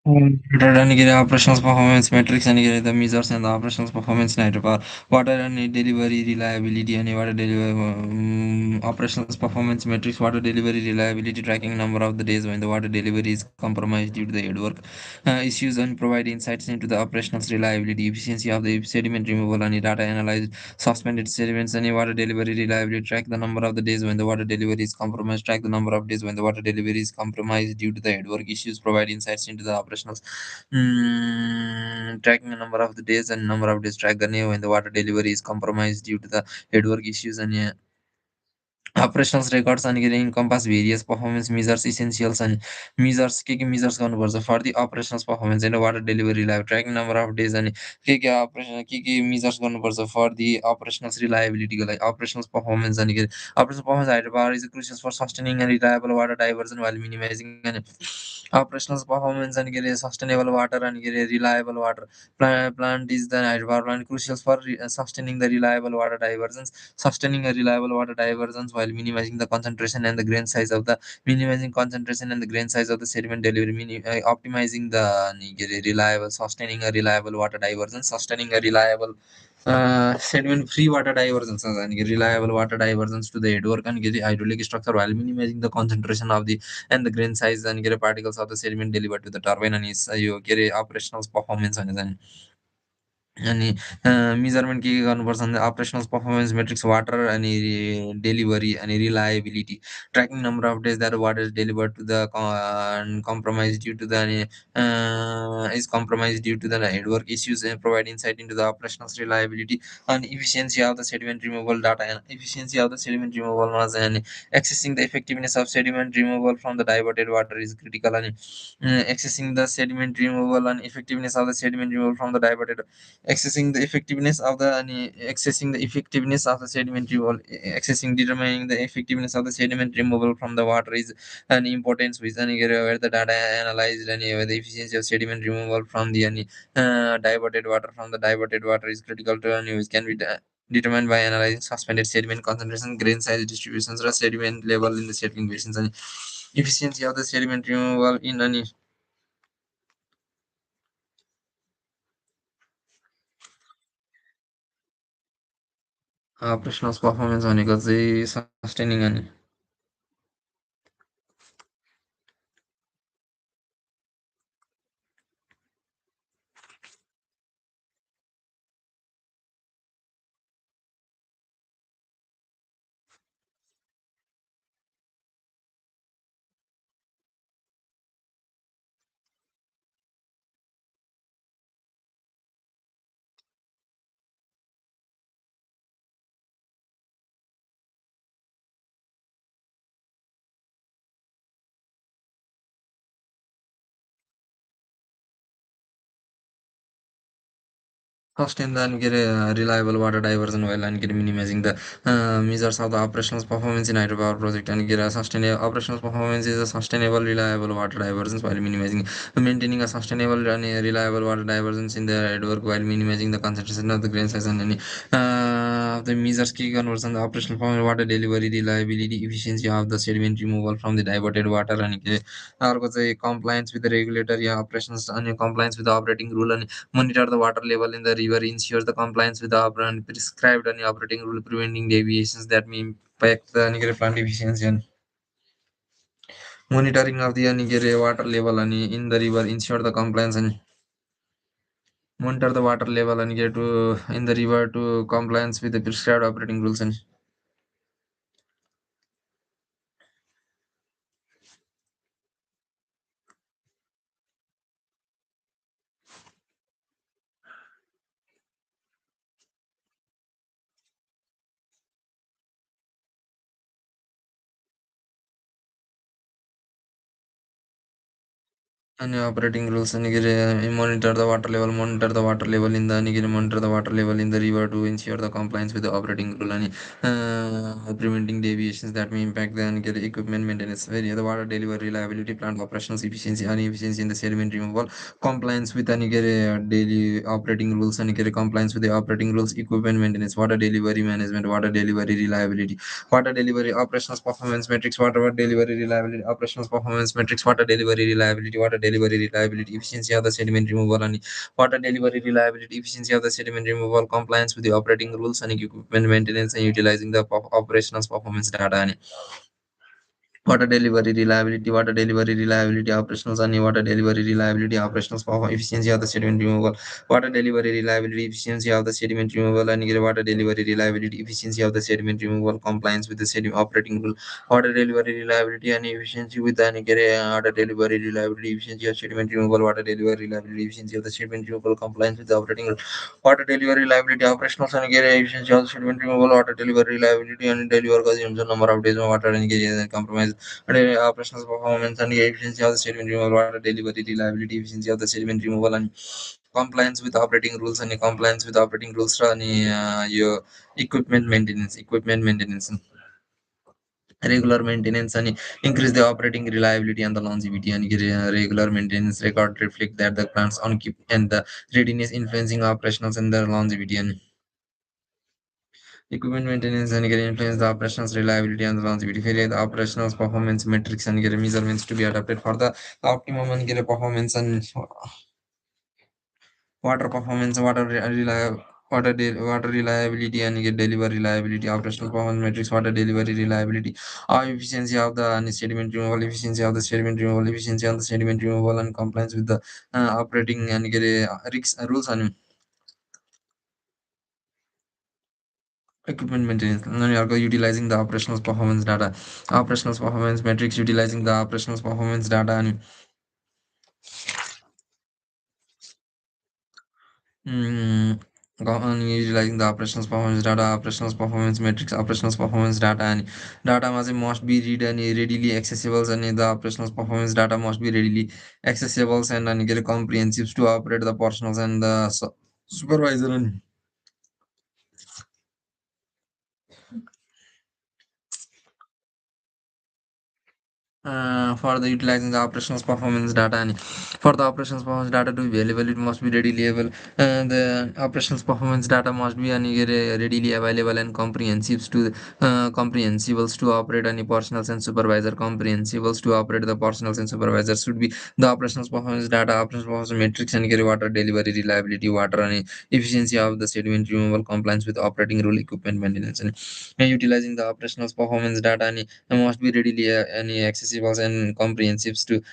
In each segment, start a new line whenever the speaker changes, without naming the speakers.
Water and operations performance metrics and the measures and the operations performance night power water and delivery reliability and water delivery operations performance metrics water delivery reliability tracking number of the days when the water delivery is compromised due to the headwork issues and provide insights into the operational reliability efficiency of the sediment removal and data analyze suspended sediments and water delivery reliability track the number of the days when the water delivery is compromised track the number of days when the water delivery is compromised due to the headwork issues provide insights into the operational tracking the number of the days and number of days track the new when the water delivery is compromised due to the headwork issues and operational records and encompass various performance measures essentials and measures के measures गर्नुपर्छ for the operational performance and water delivery live tracking number of days and operation के measures गर्नुपर्छ for the operational reliability को लागि operational performance अनि operational performance hydropower is crucial for sustaining and reliable water diversion while minimizing and operational performance and sustainable water and reliable water plant is the hydropower plant crucial for sustaining the reliable water diversions sustaining a reliable water diversions while minimizing the concentration and the grain size of the minimizing concentration and the grain size of the sediment delivery optimizing the reliable sustaining a reliable water diversion sustaining a reliable sediment free water diversions and reliable water diversions to the headwork and get the hydraulic structure while minimizing the concentration of the and the grain size and get particles of the sediment delivered to the turbine and is you get operational performance अनि measurement के गर्नुपर्छ भन्दा operational performance metrics water अनि delivery अनि reliability tracking number of days that water is delivered to the compromise due to the is compromised due to the network issues and provide insight into the operational reliability and efficiency of the sediment removal data and efficiency of the sediment removal was and accessing the effectiveness of sediment removal from the diverted water is critical and accessing the sediment removal and effectiveness of the sediment removal from the diverted accessing the effectiveness of the accessing the effectiveness of the sediment removal accessing determining the effectiveness of the sediment removal from the water is an importance with where the data analyzed and where the efficiency of sediment removal from the diverted water from the diverted water is critical to which can be determined by analyzing suspended sediment concentration grain size distributions or sediment level in the settling basins and efficiency of the sediment removal in any operational performance भनेको चाहिँ sustaining अनि sustain the reliable water diversion while and get minimizing the measures of the operational performance in hydropower project and get a sustainable operational performance is a sustainable reliable water diversions while minimizing maintaining a sustainable and reliable water diversions in the headwork while minimizing the concentration of the grain size and any the measures key conversion the operational performance water delivery reliability efficiency of the sediment removal from the diverted water and अर्को चाहिँ compliance with the regulatory operations and compliance with the operating rule and monitor the water level in the river, ensure the compliance with the prescribed and operating rule, preventing deviations that may impact the plant efficiency and monitoring of the water level and in the river, ensure the compliance and monitor the water level and get to in the river to compliance with the prescribed operating rules and operating rules and monitor the water level in the monitor the water level in the river to ensure the compliance with the operating rule and preventing deviations that may impact the equipment maintenance area the water delivery reliability plant operations efficiency and efficiency in the sediment removal compliance with any daily operating rules and compliance with the operating rules equipment maintenance water delivery management water delivery reliability water delivery operations performance metrics water delivery reliability operations performance metrics water delivery reliability water delivery reliability, efficiency of the sediment removal, and water delivery reliability, efficiency of the sediment removal, compliance with the operating rules and equipment maintenance, and utilizing the operational performance data. And water delivery reliability, operationals, and water delivery reliability, operationals, power efficiency of the sediment removal, water delivery reliability, efficiency of the sediment removal, and water delivery reliability, efficiency of the sediment removal, compliance with the sediment operating rule, water delivery reliability and efficiency with the water delivery reliability, efficiency of sediment removal, water delivery reliability, efficiency of the sediment removal, compliance with the operating rule, water delivery reliability, operationals, and efficiency of the sediment removal, water delivery reliability, and deliver consumes the number of days of water and compromise operational performance and efficiency of the sediment removal, water delivery reliability, efficiency of the sediment removal, and compliance with operating rules, and compliance with operating rules and your equipment maintenance, regular maintenance, and increase the operating reliability and the longevity, and regular maintenance record reflect that the plants on keep and the readiness influencing operationals and the longevity, and equipment maintenance and influence the operations reliability and the longevity. Failure the operational performance metrics and measurements to be adapted for the optimum and performance and water performance, water reliability and delivery reliability, operational performance metrics, water delivery reliability, efficiency of the sediment removal, efficiency of the sediment removal, efficiency of the sediment removal, and compliance with the operating and rules and equipment maintenance. Now you are utilizing the operational performance data, operational performance metrics, utilizing the operational performance data, and Mm, on utilizing the operations performance data, operations performance metrics, operations performance data, and data must be read and readily accessible, and the operations performance data must be readily accessible and get comprehensive to operate the personals and the supervisor and for the utilizing the operations performance data, and for the operations performance data to be available, it must be readily available. The operations performance data must be readily available and comprehensibles to operate any personals and supervisor, comprehensibles to operate the personals and supervisors should be the operations performance data, operations performance metrics, and water delivery reliability, water and efficiency of the sediment removal, compliance with operating rule, equipment maintenance, and utilizing the operational performance data, and must be readily accessible and comprehensibles to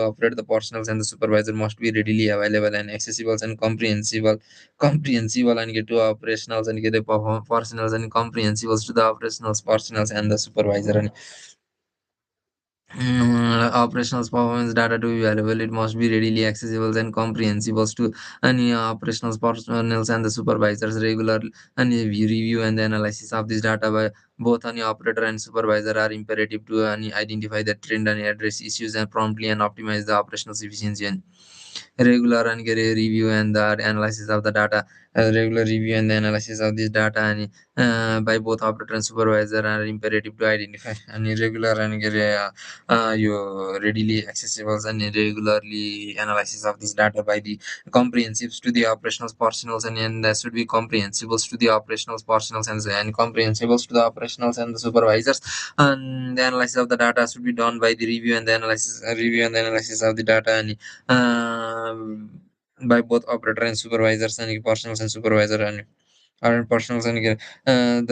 operate the personals and the supervisor must be readily available and accessible and comprehensible and get to operationals and get the personals and comprehensibles to the operationals personals and the supervisor, and operational performance data to be available, it must be readily accessible and comprehensible to any operational personnel and the supervisors. Regular and review and the analysis of this data by both any operator and supervisor are imperative to identify the trend and address issues and promptly and optimize the operational efficiency, and regular and get a review and the analysis of the data, regular review and the analysis of this data, and by both operator and supervisor are imperative to identify and irregular and get a you readily accessible and regularly analysis of this data by the comprehensives to the operational portionals, and that should be comprehensibles to the operational portionals and comprehensibles to the operationals and the supervisors, and the analysis of the data should be done by the review and the analysis of the data, and by both operator and supervisors and personals and supervisor and personals, and the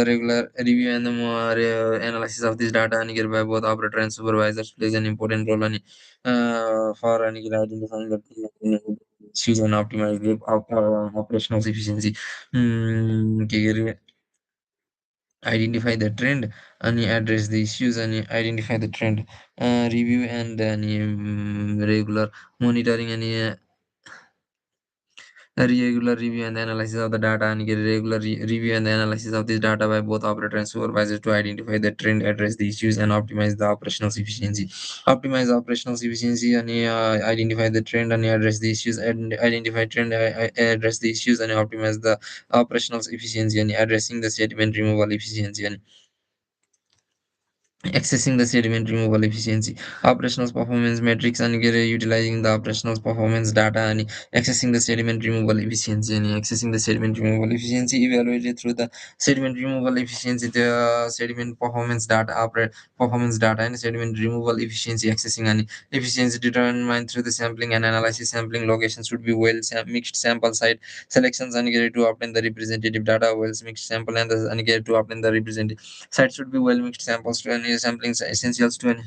regular review and the more analysis of this data and by both operator and supervisors plays an important role in for identifying the issues and optimize the operational efficiency. Identify the trend and address the issues and identify the trend, review and regular monitoring and a regular review and analysis of the data, and get a regular review and analysis of this data by both operator and supervisor to identify the trend, address the issues, and optimize the operational efficiency. Optimize operational efficiency and identify the trend and address the issues, and identify trend, address the issues, and optimize the operational efficiency and addressing the sediment removal efficiency, and Accessing the sediment removal efficiency. Operational performance metrics and utilizing the operational performance data and accessing the sediment removal efficiency and accessing the sediment removal efficiency evaluated through the sediment removal efficiency, the sediment performance data, performance data and sediment removal efficiency accessing and efficiency determined through the sampling and analysis. Sampling locations should be well mixed sample site selections and get to obtain the representative data, well mixed sample and get to obtain the representative sites should be well mixed samples to any sampling essentials to any.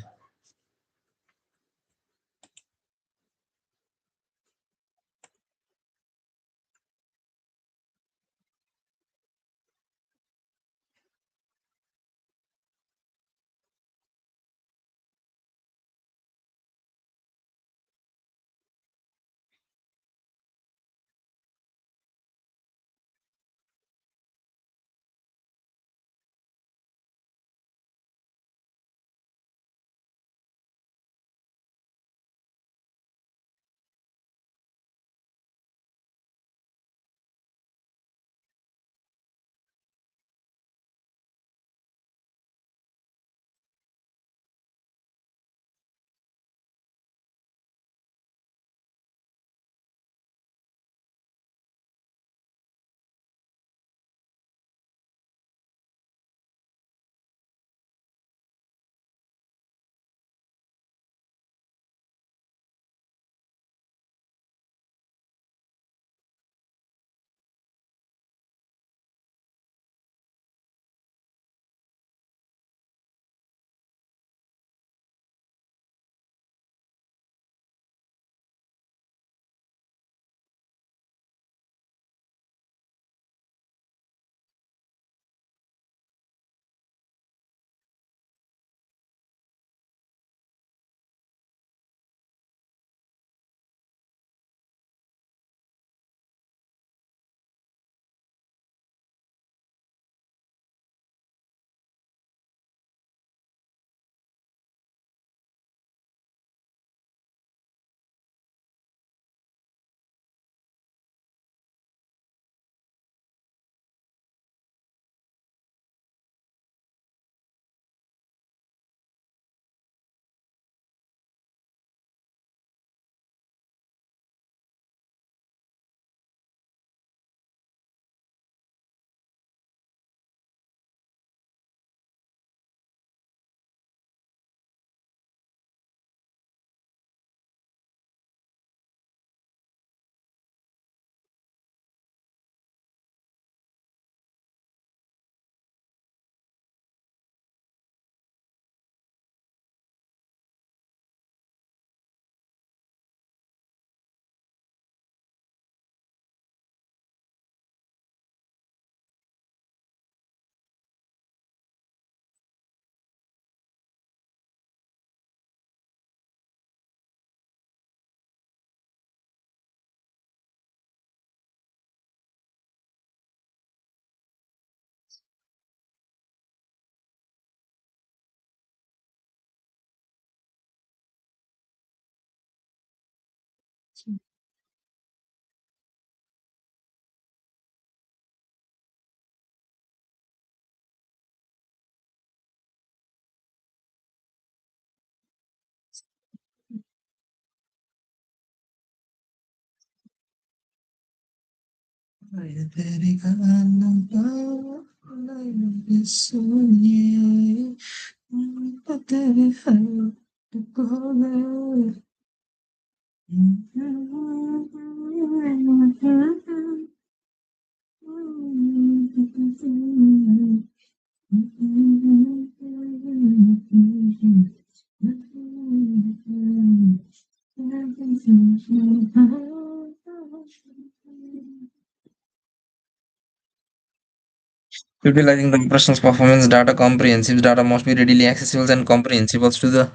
Utilizing the operations performance data, comprehensive data must be readily accessible and comprehensible to the.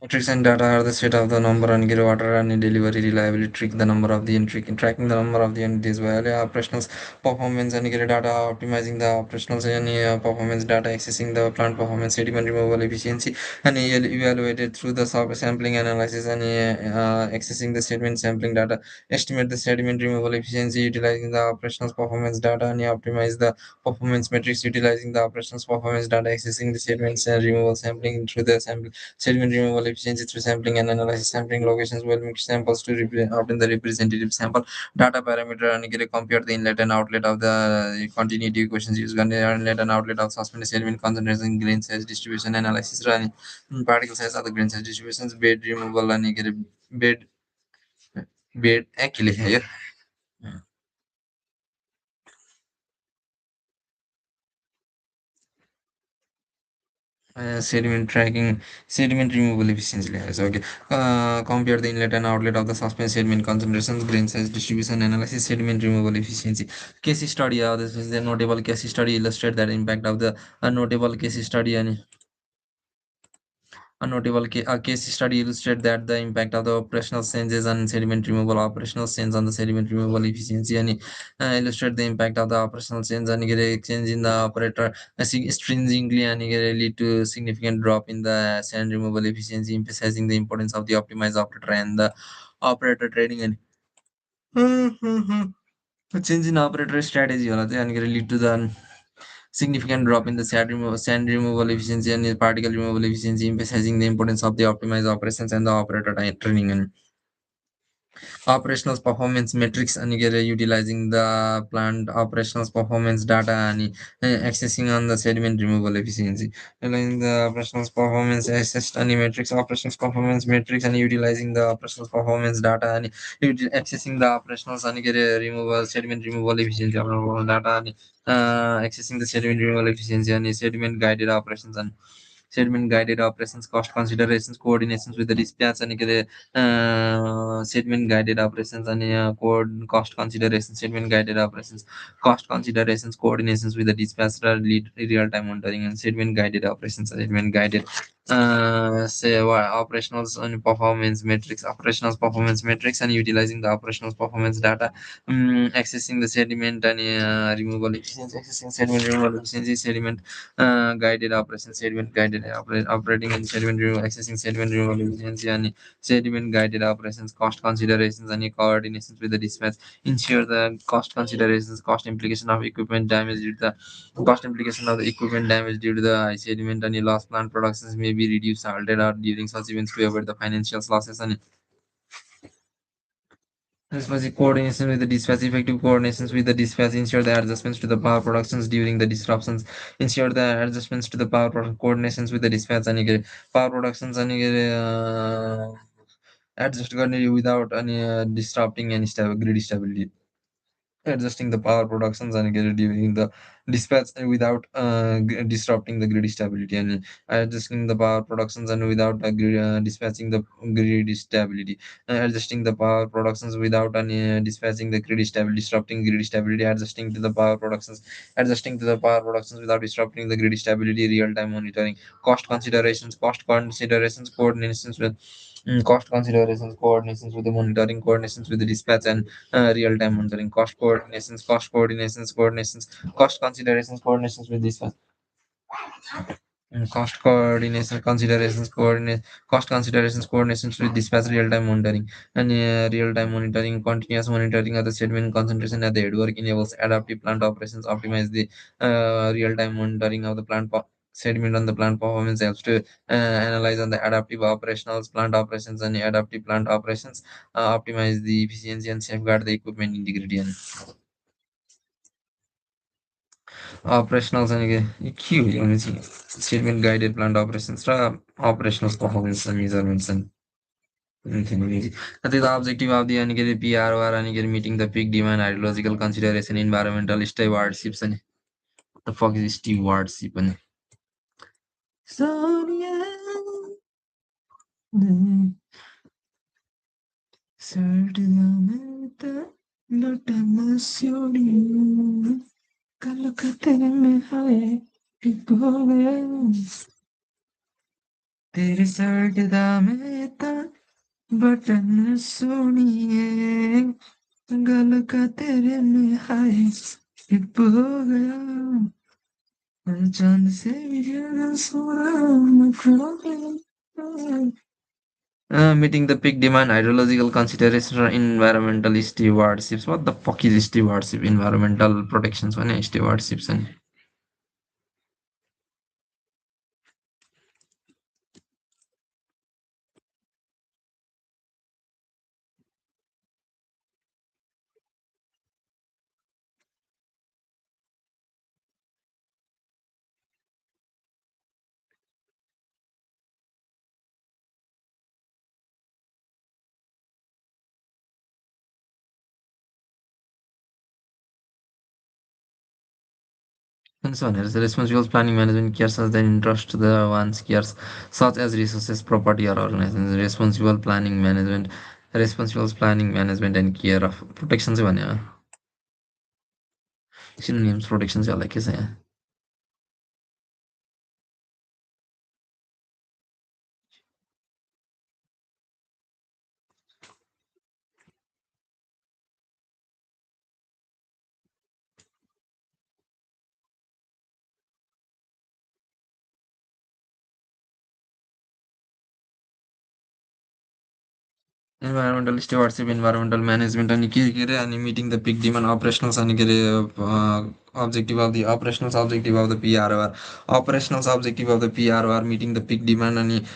Metrics and data are the set of the number and give water and delivery reliability trick the number of the entry tracking the number of the entities while operational performance and get data optimizing the operational and performance data accessing the plant performance sediment removal efficiency and evaluated through the sampling analysis and accessing the sediment sampling data estimate the sediment removal efficiency utilizing the operational performance data and optimize the performance metrics utilizing the operational performance data accessing the sediments removal sampling through the sample sediment removal efficiency through sampling and analysis sampling locations will mix samples to obtain the representative sample data parameter and get a compare the inlet and outlet of the continuity equations used and the inlet and outlet of suspended sediment concentration grain size distribution analysis running particle size of the grain size distributions bed removal and get a bed bed actually here. Sediment tracking, sediment removal efficiency layers. Okay. Compare the inlet and outlet of the suspended sediment concentrations, grain size distribution, analysis, sediment removal efficiency. Case study. This is the notable case study illustrate that impact of the notable case study and a notable case study illustrate that the impact of the operational changes on sediment removal, operational change on the sediment removal efficiency, and illustrate the impact of the operational change and get a change in the operator stringently and get a lead to significant drop in the sand removal efficiency, emphasizing the importance of the optimized operator and the operator training and a change in operator strategy and get a lead to the significant drop in the sand removal efficiency and particle removal efficiency, emphasizing the importance of the optimized operations and the operator training and operational performance metrics and utilizing the plant operational performance data and accessing on the sediment removal efficiency utilizing the operational performance assessed and metrics operational performance metrics and utilizing the operational performance data and accessing the operational and removal sediment removal efficiency of data and accessing the sediment removal efficiency and sediment guided operations and sediment guided operations cost considerations coordinations with the dispatch and segment guided operations and cost considerations segment guided operations cost considerations coordinations with the dispatcher lead real time monitoring and segment guided operations segment guided say operationals and performance metrics operational performance metrics and utilizing the operational performance data accessing the sediment and removal efficiency accessing sediment removal efficiency sediment guided operations sediment guided operating and sediment accessing sediment removal efficiency and sediment guided operations, cost considerations, and coordinations with the dispatch. Ensure the cost considerations, cost implication of equipment damage due to the cost implication of the equipment damage due to the sediment and loss plant productions may be reduced, altered, or during such events to avoid the financial losses and responsive coordination with the dispatch, effective coordinations with the dispatch, ensure the adjustments to the power productions during the disruptions, ensure the adjustments to the coordinations with the dispatch and power productions and adjust without any disrupting any grid stability adjusting the power productions and during the dispatch without disrupting the grid stability and adjusting the power productions and without dispatching the grid stability adjusting the power productions without any dispatching the grid stability disrupting grid stability adjusting to the power productions without disrupting the grid stability real time monitoring cost considerations coordinations with cost considerations coordinations with the monitoring coordinations with the dispatch and real-time monitoring cost considerations coordinations with this one cost coordination considerations coordinate cost considerations coordinations with dispatch real-time monitoring and real-time monitoring continuous monitoring of the sediment concentration at the headwork enables adaptive plant operations optimize the real-time monitoring of the sediment on the plant performance helps to analyze on the adaptive operationals plant operations and adaptive plant operations optimize the efficiency and safeguard the equipment integrity and operationals and key statement guided plant operations operational performance and measurements and anything. I think the objective of the PROR and meeting the peak demand hydrological consideration environmental stewardships and what the fuck is stewardship and Sonia certamente no te emociones con lo que te me jale y तेरी सड़दा मैं ता button सोनिए गल का तेरे में हाय slip हो गया चांद से भी ज्यादा सोना मुखड़ा पे meeting the peak demand hydrological considerations or environmental stewardships. What the fuck is stewardship? Environmental protections one stewardships and so on. As responsible planning management cares as the interest to the one's cares such as resources, property or organizations. Responsible planning management and care of protections one yeah. Synonyms protections yeah like you say. Environmental stewardship, environmental management and meeting the peak demand operationals and objective of the operational objective of the PROR. Operational objective of the PROR meeting the peak demand and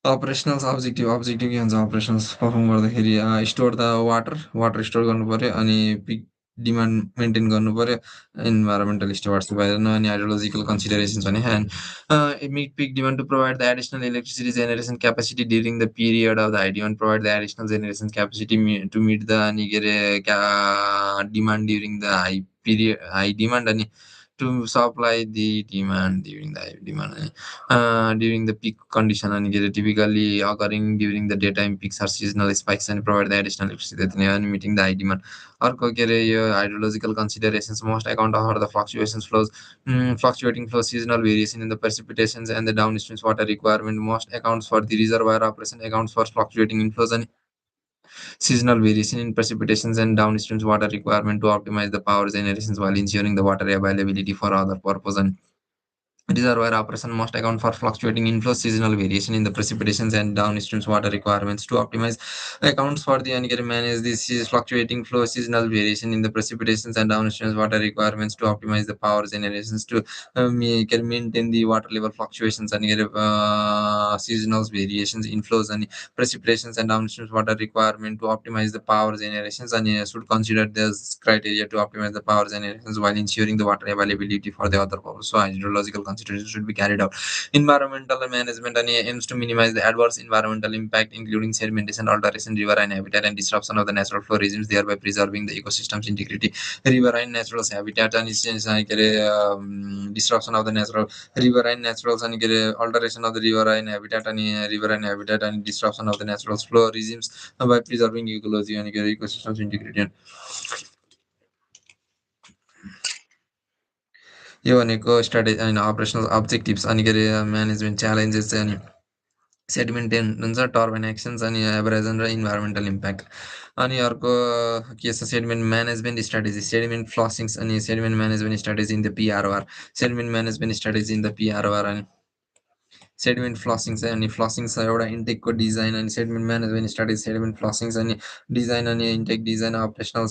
operational objective के भन्छ operations perform गर्दाखेरि store the water store गर्नु पर्यो अनि peak demand maintain गर्नु पर्यो environmental stewardship भएन अनि hydrological considerations भने and meet peak demand to provide the additional electricity generation capacity during the period of the high demand provide the additional generation capacity to meet the अनि के अरे demand during the high demand अनि to supply the demand during the high demand during the peak condition and get typically occurring during the daytime peaks or seasonal spikes and provide the additional electricity that and meeting the high demand or hydrological considerations must account for the fluctuating flow seasonal variation in the precipitations and the downstream water requirement must accounts for the reservoir operation accounts for fluctuating inflows and seasonal variation in precipitations and downstream water requirement to optimize the power generations while ensuring the water availability for other purpose and reservoir operation must account for fluctuating inflow, seasonal variation in the precipitations and downstream water requirements to optimize accounts for the and manage this fluctuating flow, seasonal variation in the precipitations and downstream water requirements to optimize the power generations to maintain the water level fluctuations and seasonal variations, inflows and precipitations and downstream water requirement to optimize the power generations and should consider this criteria to optimize the power generations while ensuring the water availability for the other purpose. So hydrological considerations should be carried out. Environmental management and aims to minimize the adverse environmental impact, including sedimentation, alteration, riverine habitat, and disruption of the natural flow regimes, thereby preserving the ecosystem's integrity. Riverine natural habitat and disruption of the natural riverine naturals and alteration of the riverine habitat and disruption of the natural flow regimes by preserving ecology and ecosystems integrity. यो भनेको strategy होइन operational objectives अनि के अरे management challenges चाहिँ अनि sediment हुन्छ turbine actions अनि एभरेजन र environmental impact अनि अर्को के छ sediment management strategy sediment flushings अनि sediment management strategy in the PROR sediment management strategy in the PROR अनि सेडिमेन्ट फ्लसिङ चाहिँ अनि फ्लसिङ छ एउटा इन्टेकको डिजाइन अनि sediment management strategy sediment flushing अनि डिजाइन अनि intake design operational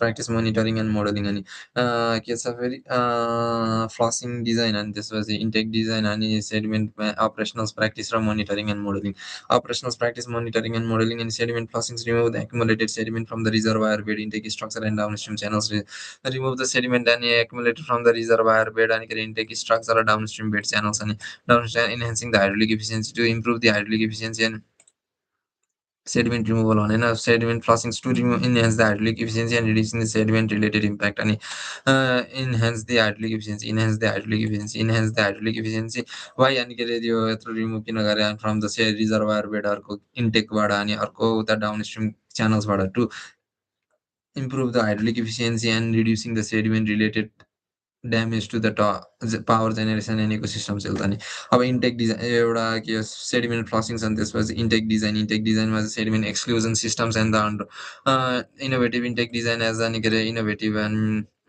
practice monitoring and modelling अनि के छ फेरि फ्लसिङ डिजाइन अनि त्यसपछि इन्टेक डिजाइन अनि सेडिमेन्ट अपरेसनल प्र्याक्टिस र monitoring and modelling operational practice monitoring and modeling and sediment flushings remove the accumulated sediment from the reservoir bed intake structure and downstream channels remove the sediment and accumulated from the reservoir bed and intake structure or downstream bed channels and downstream enhancing the hydraulic efficiency to improve the hydraulic efficiency and sediment removal on and sediment flushings to remove enhance the hydraulic efficiency and reducing the sediment related impact and enhance the hydraulic efficiency why अनि के अरे त्यो यत्रो remove किन गरे from the reservoir बेडहरूको इन्टेकबाट अनि अर्को उता डाउनस्ट्रिम च्यानल्सबाट to improve the hydraulic efficiency and reducing the sediment related damage to the power generation and ecosystems health अनि अब इन्टेक डिजाइन एउटा के सेडिमेन्ट फ्लसिङ छ अनि त्यसपछि इन्टेक डिजाइनमा चाहिँ sediment exclusion systems and the under innovative intake design as अनि के अरे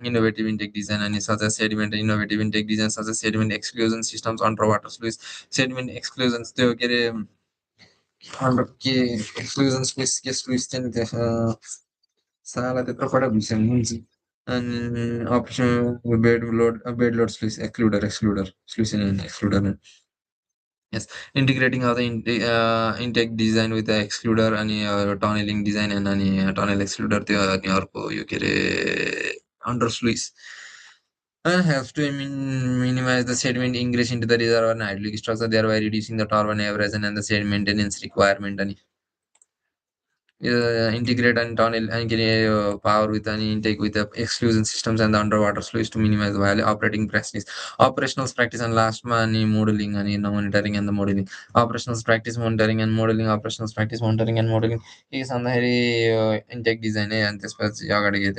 इनोभेटिभ इन्टेक डिजाइन अनि such as sediment innovative intake design such as sediment exclusion systems under water sluice sediment exclusion त्यो के अरे अन्डर के एक्सक्लुजन स्लुइस के sluice चाहिँ नि साला त्यत्रो पटक भुलिसकेँ and option bed load sluice excluder sluice and excluder. Yes, integrating of the intake design with the excluder अनि tunneling design and अनि tunnel excluder त्यो अनि अर्को यो के अरे under sluice have to minimize the sediment ingress into the reservoir and hydraulic structure thereby reducing the turbine average and the sediment maintenance requirement अनि integrate and tunnel and get power with an intake with the exclusion systems and the underwater sluice to minimize the value operating practice operational practice and last money modeling and monitoring and the modeling operational practice monitoring and modeling operational practice monitoring and modeling is on the intake design and this was yaga get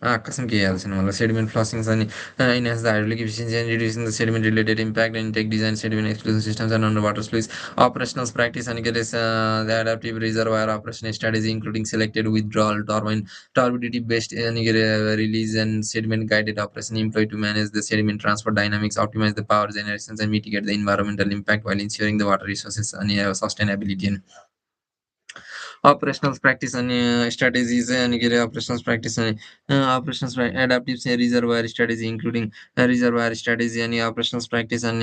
कसम के याद छैन मलाई sediment flushing छ नि enhance the hydraulic efficiency and reducing the sediment related impact and take design sediment exclusion systems and under water sluice operational practice and get the adaptive reservoir operation strategy including selected withdrawal turbine turbidity based and release and sediment guided operation employed to manage the sediment transfer dynamics optimize the power generations and mitigate the environmental impact while ensuring the water resources and sustainability and operational practice and strategies and get operational practice and operations adaptive say reservoir strategy including reservoir strategy and operational practice and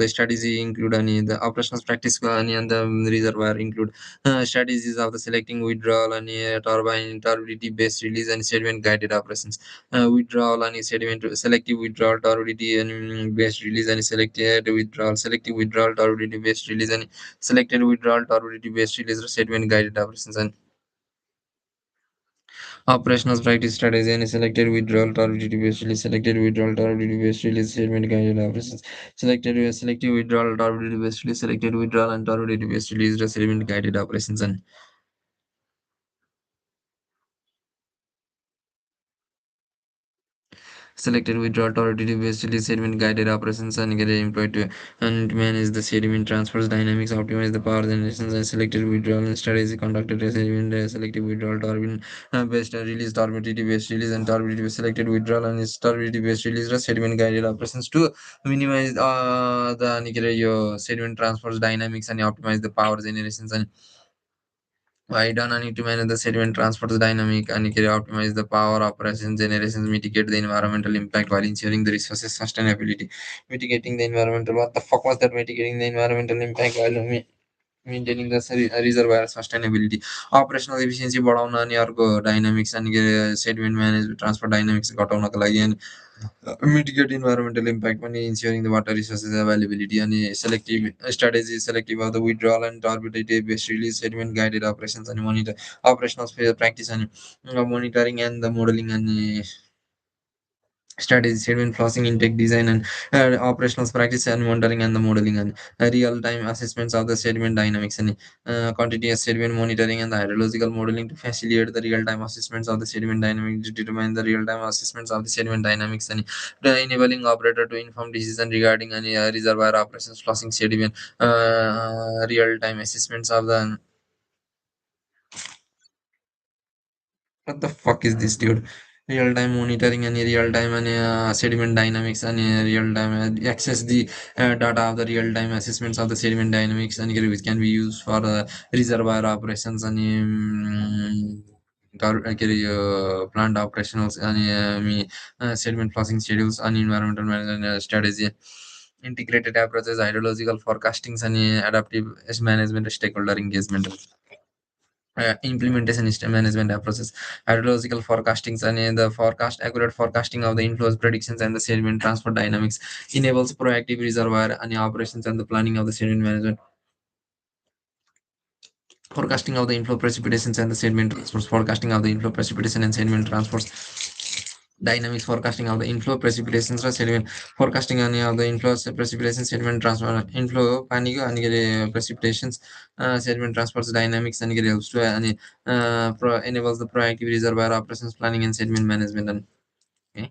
the strategy include any the operational practice and the reservoir include strategies of the selecting withdrawal and turbine turbidity based release and sediment guided operations withdrawal and sediment selective withdrawal turbidity and based release and selective withdrawal turbidity based release and selected withdrawal turbidity based release sediment guided operations and operational practice strategy and selected withdrawal turbidity based release selected withdrawal turbidity based release sediment guided operations selective withdrawal turbidity based release selected withdrawal and turbidity based release sediment guided operations and selected withdrawal authority based release sediment guided operations and get employed to and manage the sediment transfers dynamics, optimize the power generations and selected withdrawal and strategy conducted a sediment selective withdrawal turbine based release turbidity based release and turbidity based selected withdrawal and turbidity based release sediment guided operations to minimize the sediment transfers dynamics and optimize the power generations and I don't need to manage the sediment transfer dynamic and can optimize the power operations generations, mitigate the environmental impact while ensuring the resources sustainability. Mitigating the environmental what the fuck was that mitigating the environmental impact while maintaining the reservoir sustainability operational efficiency बढाउन अनि अर्को dynamics अनि sediment management transfer dynamics घटाउनको लागि अनि mitigate environmental impact when ensuring the water resources availability and selective strategy selective of the withdrawal and targeted based release sediment guided operations and monitor operational practice and monitoring and the modeling and strategy sediment flossing intake design and operational practice and monitoring and the modeling and real time assessments of the sediment dynamics and continuous sediment monitoring and the hydrological modeling to facilitate the real time assessments of the sediment dynamics to determine the real time assessments of the sediment dynamics and enabling operator to inform decision regarding any reservoir operations flossing sediment real time assessments of the what the fuck is this, dude? Real time monitoring and real time and sediment dynamics and real time access the data of the real time assessments of the sediment dynamics and which can be used for reservoir operations and plant operations and sediment flushing schedules and environmental management strategy. Integrated approaches, hydrological forecastings, and adaptive management, stakeholder engagement implementation system management approaches hydrological forecastings and the forecast accurate forecasting of the inflows predictions and the sediment transfer dynamics enables proactive reservoir and operations and the planning of the sediment management forecasting of the inflow precipitations and the sediment transfers forecasting of the inflow precipitation and sediment transfers dynamics forecasting of the inflow precipitations raw sediment forecasting अनि of the inflow precipitation sediment transfer inflow पानीको अनि के अरे precipitations sediment transfers dynamics अनि के अरे helps to अनि enables the proactive reservoir operations planning and sediment management and okay.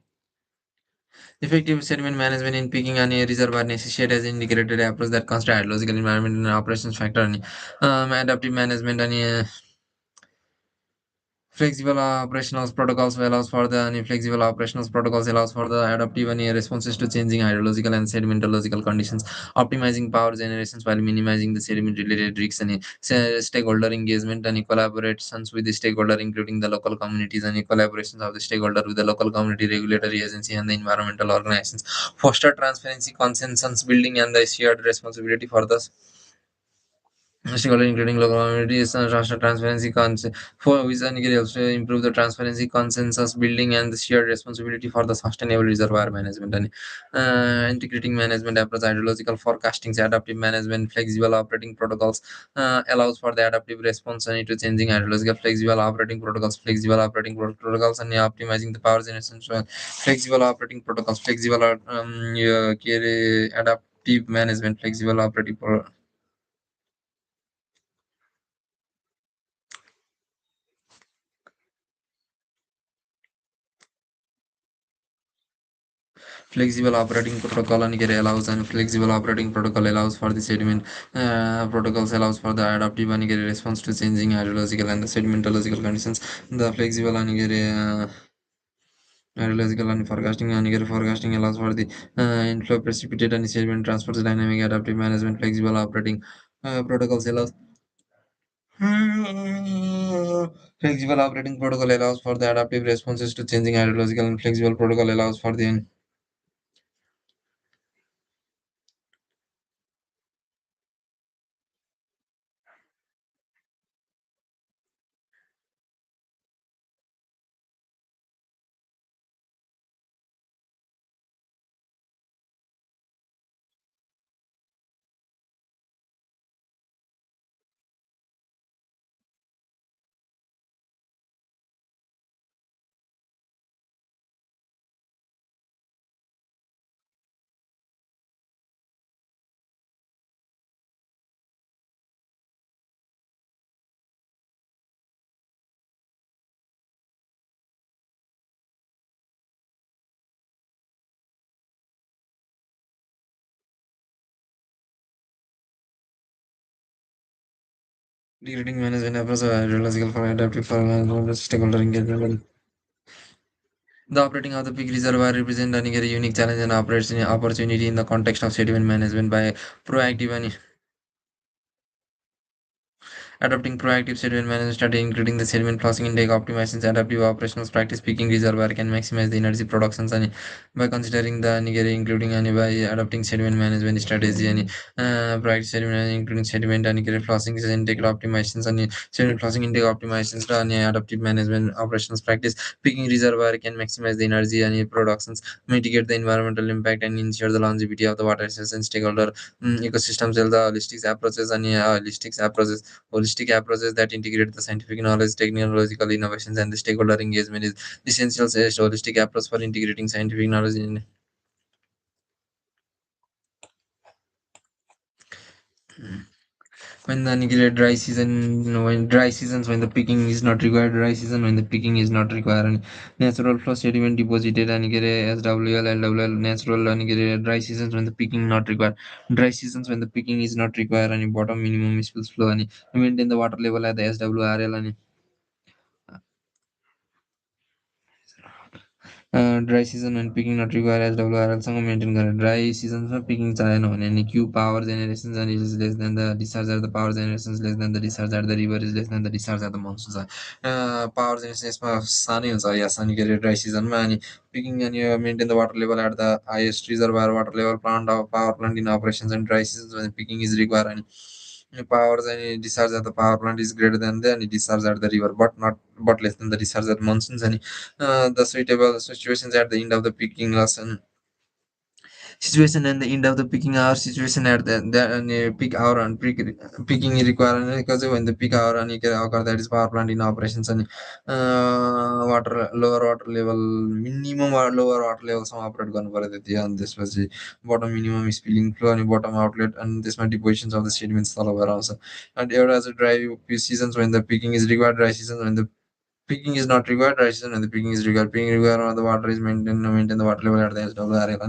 Effective sediment management in peaking and reservoir necessitate as integrated approach that consider hydrological environment and operations factor and adaptive management and flexible operational protocols allows for the and flexible operational protocols allows for the adaptive and responses to changing hydrological and sedimentological conditions, optimizing power generations while minimizing the sediment related risks and stakeholder engagement and collaborations with the stakeholder including the local communities and collaborations of the stakeholder with the local community regulatory agency and the environmental organizations foster transparency consensus building and the shared responsibility for the stakeholder including local communities and transfer transparency for which and helps to improve the transparency consensus building and the shared responsibility for the sustainable reservoir management and integrating management approach hydrological forecasting adaptive management flexible operating protocols allows for the adaptive response to changing hydrological flexible operating protocols and optimizing the power generation so flexible operating protocols flexible adaptive management flexible operating flexible operating protocol and get allows and flexible operating protocol allows for the sediment protocols allows for the adaptive and get response to changing hydrological and the sedimentological conditions the flexible and get hydrological and forecasting allows for the inflow precipitate and sediment transfers dynamic adaptive management flexible operating protocols allows flexible operating protocol allows for the adaptive responses to changing hydrological and flexible protocol allows for the integrating management approach hydrological for adaptive for management stakeholder engagement. The operating of the peak reservoir represent a unique challenge and operates in opportunity in the context of sediment management by proactive and adopting proactive sediment management strategy, including the sediment flushing intake optimizations, adaptive operations practice peaking reservoir can maximize the energy productions and by considering the Nigeria including and by adopting sediment management strategy and practice sediment including sediment and flushing intake optimizations and sediment flushing intake optimizations and adaptive management operations practice peaking reservoir can maximize the energy and productions, mitigate the environmental impact and ensure the longevity of the water resources and stakeholder ecosystems. The holistic approaches that integrate the scientific knowledge, technological innovations, and the stakeholder engagement is essential. Holistic approach for integrating scientific knowledge in when the dry season, when dry seasons, when the picking is not required, dry season when the picking is not required, and natural flow sediment deposited and SWL, LWL, natural and dry seasons when the picking not required, dry seasons when the picking is not required, and bottom minimum spills flow and maintain the water level at the SWRL and dry season when picking not require SWRL सँग maintain गरेर dry सिजनमा picking चाहेन भने अनि Q power generation and it is less than the discharge at the power generation is less than the discharge at the river is less than the discharge at the monsoon छ power generation यसमा सानै हुन्छ yes अनि के अरे dry सिजनमा अनि peaking अनि maintain the water level at the highest reservoir water level plant power plant in operations and dry seasons when picking is required and power and discharge at the power plant is greater than the discharge at the river but less than the discharge at monsoons and the suitable situations at the end of the picking lesson situation and the end of the picking hour situation at the peak hour and picking requirement because when the peak hour and occur, that is power plant in operations and water lower water level minimum lower water level some operate गर्नु पर्यो त्यति अनि त्यसपछि bottom minimum spilling flow अनि bottom outlet and त्यसमा depositions of the sediments तल भएर आउँछ and एउटा चाहिँ dry seasons when the picking is required, dry seasons when the picking is not required, dry season when the picking is required. Picking required when the water is maintain the water level at the SWRL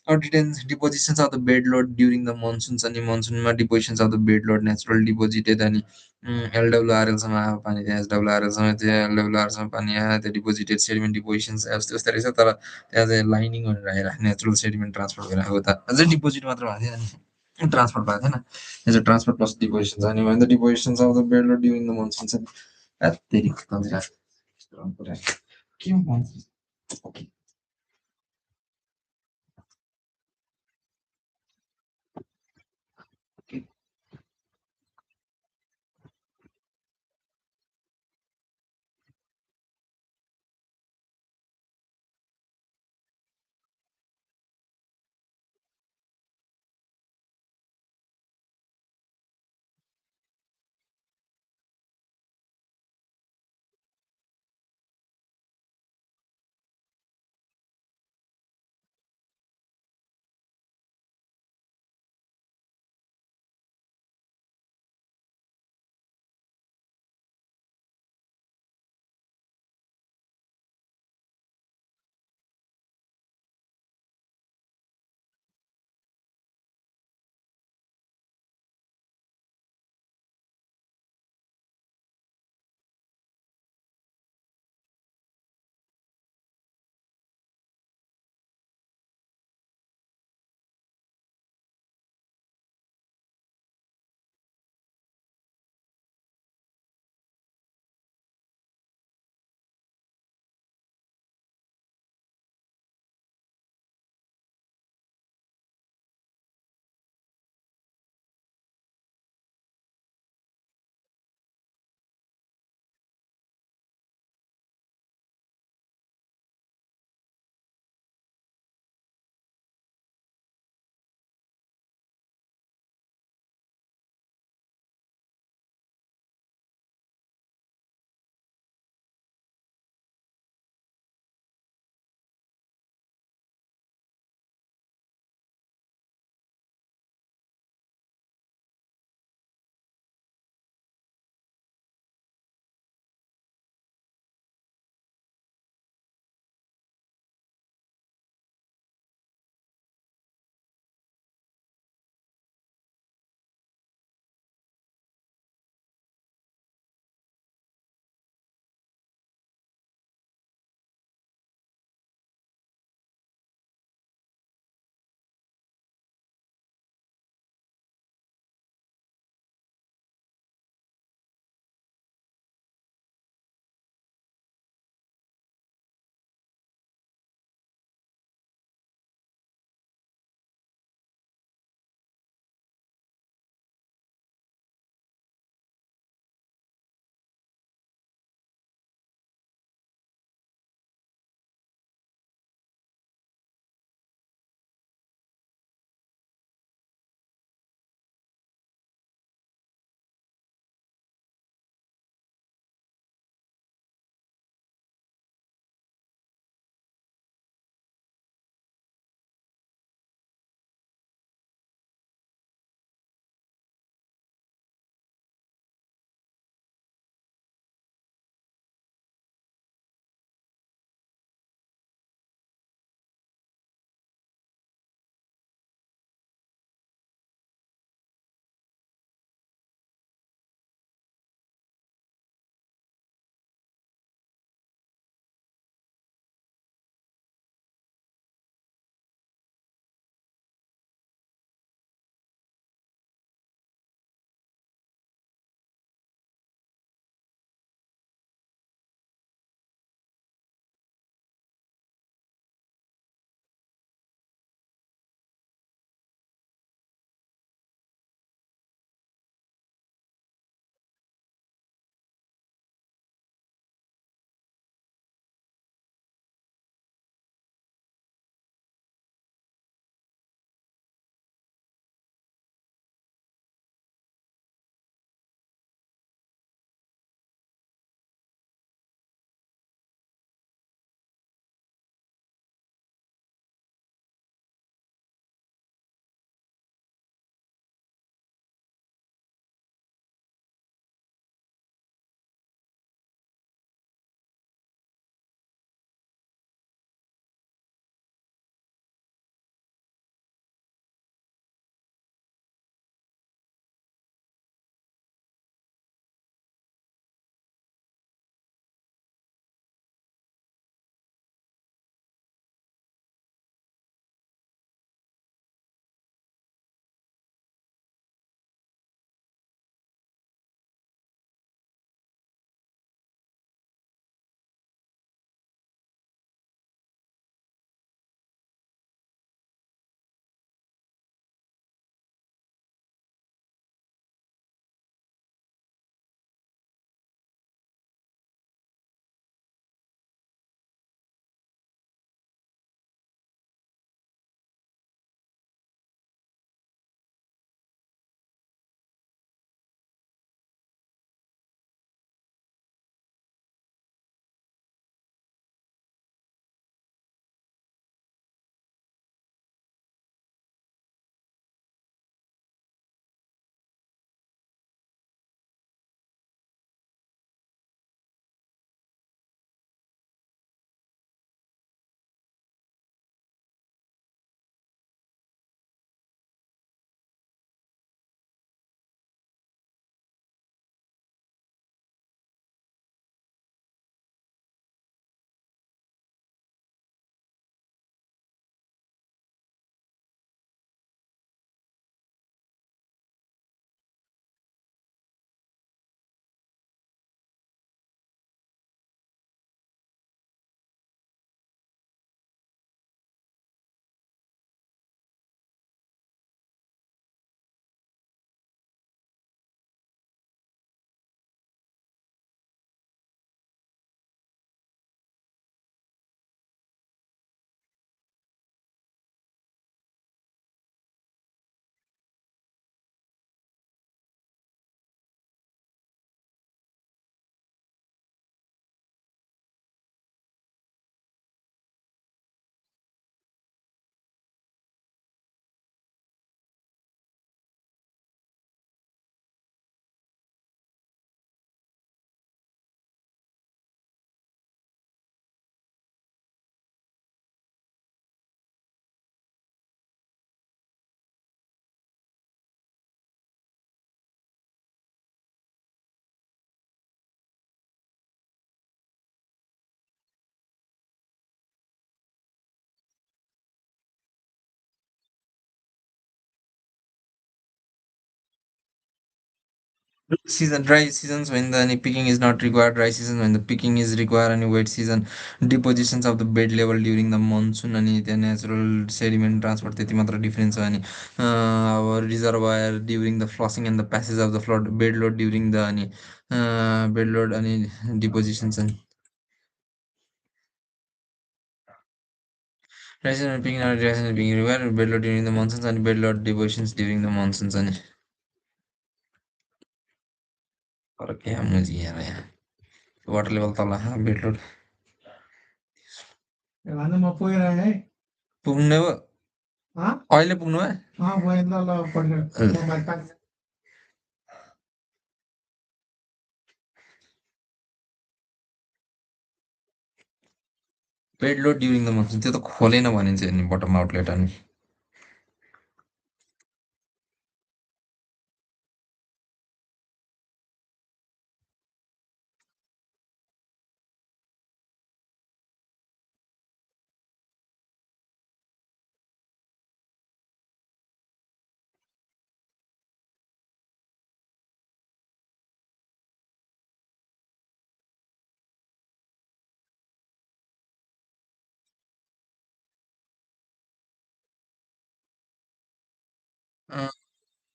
अनि depositions of the bed load during the monsoons अनि monsoon depositions of the bed load natural deposited अनि LWRL सम्म आयो पानी त्यहाँ SWRL सम्म त्यहाँ LWR सम्म पानी आयो त्यो deposited sediment depositions यस्तो यस्तो रहेछ तर त्यहाँ चाहिँ लाइनिङ भनेर आइरहेको नेचुरल सेडिमेन्ट ट्रान्सफर गरेर उता अझै डिपोजिट मात्र भएको थियो अनि ट्रान्सफर भएको थिएन त्यो चाहिँ ट्रान्सफर प्लस डिपोजिसन अनि when the depositions of the bed load during the monsoons त्यही के भन्छ Season dry seasons when the any picking is not required, dry season when the picking is required, and wet season depositions of the bed level during the monsoon and the natural sediment transport त्यति मात्र difference हो अनि अब reservoir during the flushing and the passage of the flood bed load during the अनि bed load अनि depositions and dry season picking or dry season being required bed load during the monsoons and bed load depositions during the monsoons अनि फरक क्या है मुझे यार यहाँ water level तल बेड लोड पुग्ने हो अहिले पुग्नु भयो bed load during the month त्यो त खोलेन भने चाहिँ नि बटम आउटलेट अनि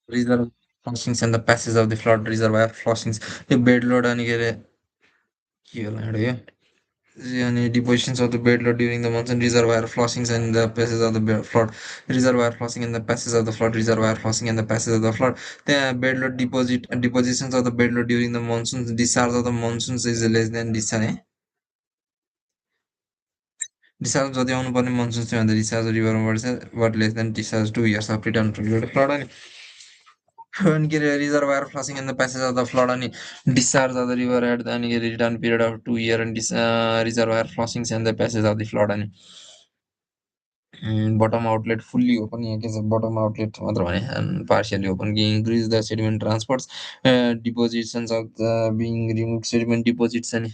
reservoir flushings and the passage of the flood reservoir flushings त्यो बेड लोड अनि के अरे के होला यो अनि depositions of the bed load during the month reservoir flushings and the passage of the flood reservoir flushing and the passage of the flood reservoir flushing and the passage of the flood त्यहाँ bed load depositions of the bed load during the monsoon discharge of the monsoons is less than discharge discharge जति आउनुपर्ने monsoon थियो भन्दा discharge रिभरमा बढ्छ but less than discharge 2 years of return flood अनि अनि के अरे reservoir flushing in the passage of the flood अनि discharge of the river at the अनि के अरे रिटर्न पिरियड अफ 2 year अनि reservoir flushings in the passage of the flood अनि बटम आउटलेट फुल्ली ओपन यहाँ के छ बटम आउटलेट मात्र भने पार्सियली ओपन कि increase the sediment transports depositions of the being remove sediment deposits अनि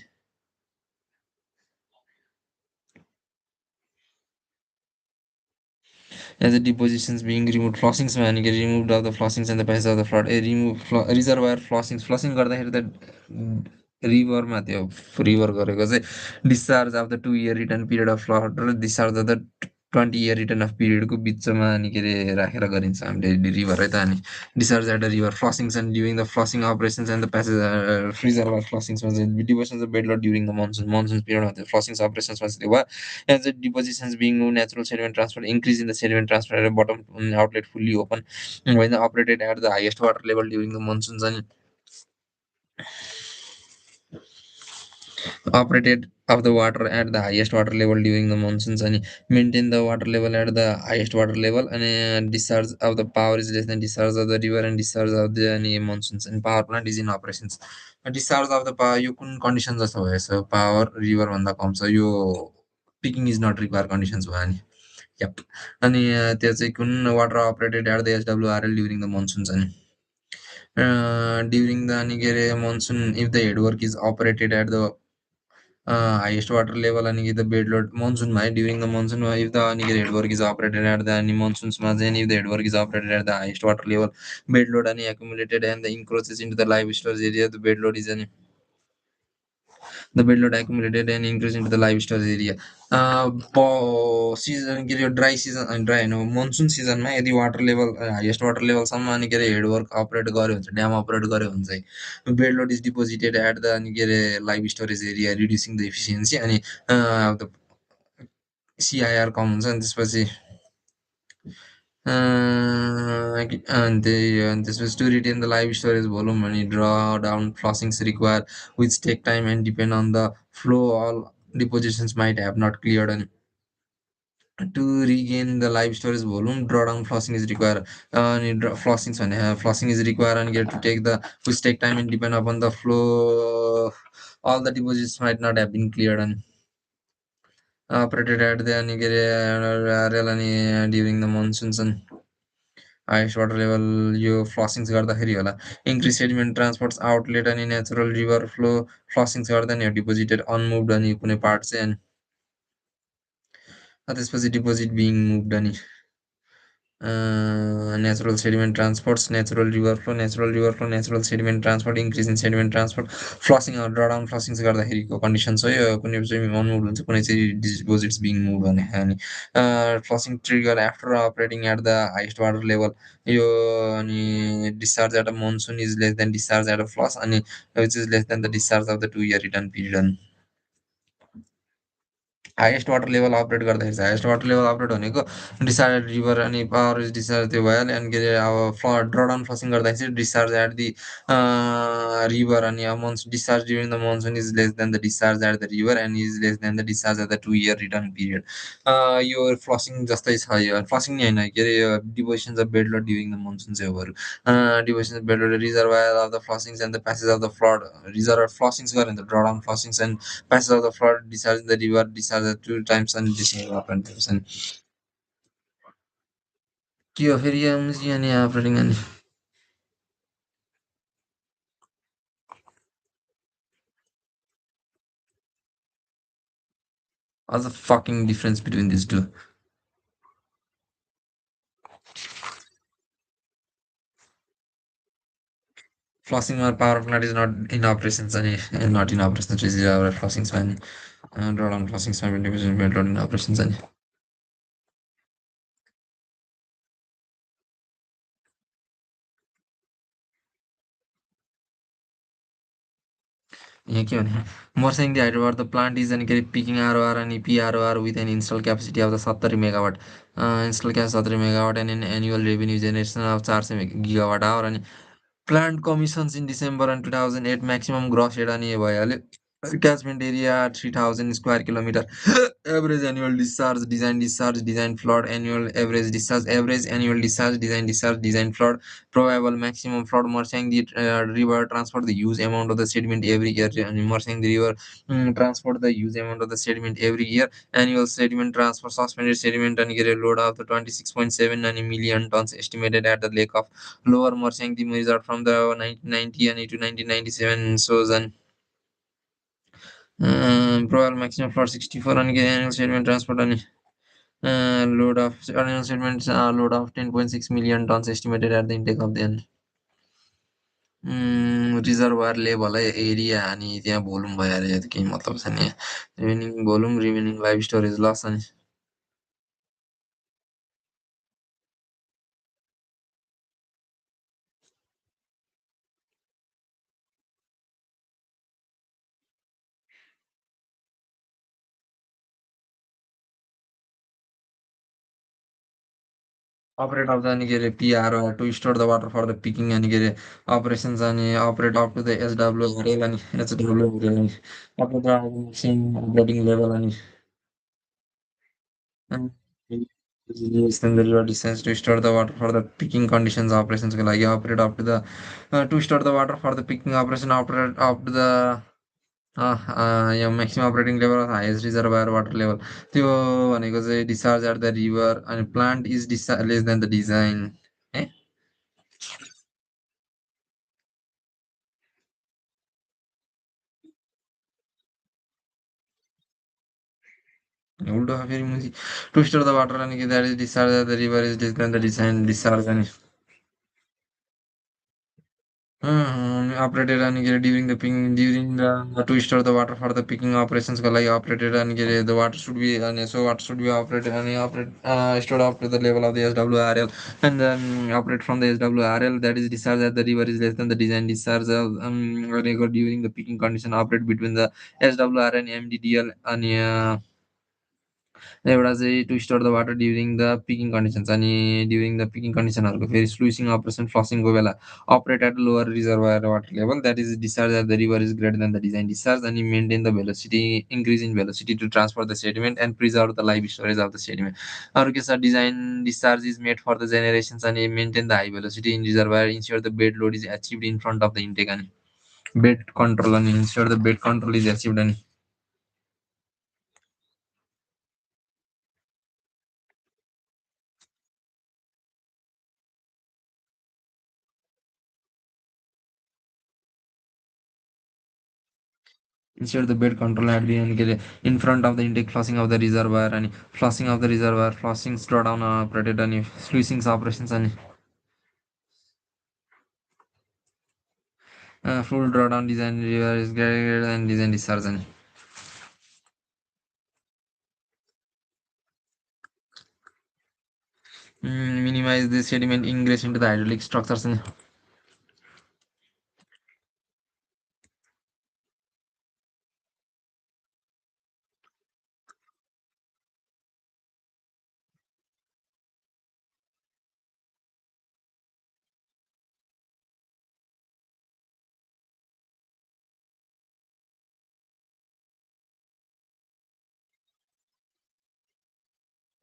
as the depositions being removed flossings मा अनि के removed of the flossings and the passage of the flood A remove reservoir flossings flossing गर्दाखेरि त रिभरमा त्यो river गरेको चाहिँ discharge of the 2 year return period of flood र discharge of the 20 year return of पिरियडको बिचमा अनि के अरे राखेर गरिन्छ हामीले रिभर है त अनि discharge at the river flushings and during the flushing operations and the passage reservoir फ्लसिङ्समा चाहिँ depositions of bed load during the monsoon पिरियडमा त्यो फ्लसिङ्स अपरेसन्समा चाहिँ त्यो भयो as the depositions being moved, natural sediment transfer, increase in the sediment transfer at a bottom outlet fully open when they operated at the highest water level during the monsoons and operated of the water at the highest water level during the monsoons and maintain the water level at the highest water level and discharge of the power is less than discharge of the river and discharge of the monsoons and power plant is in operations. Discharge of the power you कुन conditions जस्तो भएछ power river भन्दा कम छ यो picking is not required conditions भयो नि yep अनि त्यो चाहिँ कुन water operated at the SWRL during the monsoons अनि during the अनि के अरे monsoon if the headwork is operated at the highest water level and the bed load monsoon during the monsoon if the headwork is operated at the monsoons if the headwork is operated at the highest water level bed load accumulated and the encroaches into the live storage area the bed load is the bed load accumulated and increase into the live storage area season के अरे dry season dry होइन monsoon सिजनमा यदि water level highest water लेभलसम्म अनि के अरे headwork अपरेट गर्यो भने चाहिँ ड्याम अपरेट गर्यो भने चाहिँ bed load is deposited eight the अनि के अरे live storage area reducing the efficiency अनि सिआइआर कम हुन्छ अनि त्यसपछि and this was to retain the live storage volume and draw down flossings require which take time and depend on the flow all depositions might have not cleared and to regain the live storage volume drawdown flossing is required flossings and flossing is required and get to take the which take time and depend upon the flow all the deposits might not have been cleared and operated at the during the monsoons and highest water level यो फ्लसिङ्स गर्दाखेरि होला increase sediment ट्रान्सपोर्ट्स outlet अनि natural river flow फ्लसिङ्स गर्दा नि deposited unmoved अनि कुनै part चाहिँ अनि त्यसपछि डिपोजिट बिङ मुभड अनि Natural sediment transports, natural river flow, natural sediment transport, increase in sediment transport, flossing ड्रडाउन flossing चाहिँ गर्दाखेरिको कन्डिसन छ यो, कुनै चाहिँ अनमुभ हुन्छ कुनै चाहिँ डिपोजिट्स बिङ मुभ भने अनि flushing trigger after operating at the highest water level यो अनि discharge at a monsoon is less than discharge at a flush अनि which is less than the discharge of the 2 year return period highest water level operate गर्दाखेरि चाहिँ highest water level operate भनेको discharge river अनि power discharge त्यो भइहाल्यो अनि के अरे अब ड्रडाउन फ्लसिङ गर्दाखेरि चाहिँ डिस्चार्ज एट दि रिभर अनि अब monsoon discharge during the monsoon is less than the discharge at the river and is less than the discharge at the 2 year return period यो फ्लसिङ जस्तै छ यो फ्लसिङ नि होइन के अरे यो deposition of bed load during the monsoon चाहिँ हो बरु deposition of bed load reservoir of the flushings and the passage of the flood reservoir flushings गऱ्यो भने त ड्रडाउन फ्लसिङ्स end passes of the flood, discharges the river, discharges 2 times and discharges of 20%. के हो फेरि यो मुजी अनि अपरेटिङ अनि what's the fucking difference between these two? Flossing or power plant is not in operations and not in operations. This is our flossing span. Drawdown flossing span division not in operations अनि यहाँ के भने Morsing the hydropower the plant is अनि के अरे picking ROR अनि पिआरओआर with an installed capacity of the 70 megawatt installed capacity 70 megawatt and an annual revenue generation of 400 gigawatt hour अनि plant commissions in December and 2008 maximum gross head अनि ये भइहाल्यो catchment area 3000 square kilometer average annual discharge design flood annual average annual discharge design flood probable maximum flood Mersing the river transport the use amount of the sediment every year and Mersing the river transport the use amount of the sediment every year annual sediment transfer suspended sediment and get a load of the 26.7 million tons estimated at the lake of lower Mersing the result from the 1990 and to 1997 shows an probable maximum for 64 and annual sediment transport and load of annual sediment load of 10.6 million tons estimated at the intake of the reservoir level है area अनि त्यहाँ volume भइहाल्यो यो त केही मतलब छैन यहाँ remaining volume remaining life storage loss अनि operate of the अनि के अरे PRO to store the water for the peaking अनि के अरे अपरेसन्स अनि operate up to the SWRL अनि एचडब्ल्युआरएल अनि up to the operating level अनि the distance to store the water for the picking conditions operations को लागि operate up to the to store the water for the picking operation operate up to the yo maximum operating level of highest reservoir water level त्यो भनेको चाहिँ discharge at the river अनि plant is less than the design ए उल्टो फेरि मुसी to store the water अनि कि that is discharge at the river is less than the design discharge अनि operated and get during the picking during the to store the water for the picking operations ko lagi operated and get the water should be and so water should be operated and operate stored up to the level of the SWRL and then operate from the SWRL that is discharge at the river is less than the design discharge record during the picking condition operate between the SWR and MDDL and एउटा चाहिँ to store the water during the peaking conditions अनि during the peaking कन्डिसनहरूको फेरि sluicing operation फ्लसिङको बेला operate at lower reservoir water level that is discharge at the river is greater than the design discharge अनि maintain the velocity increase in velocity to transfer the sediment and preserve the life storage of the sediment अरू के छ design discharge is made for the generations अनि maintain the high velocity in reservoir ensure the bed load is achieved in front of the intake अनि bed control अनि ensure the bed control is achieved अनि Ensure the bed control at the end in front of the intake flushing of the reservoir and flushing of the reservoir flushing drawdown operated and sluicing operations and full drawdown design river is graded and design discharge and minimize the sediment ingress into the hydraulic structures and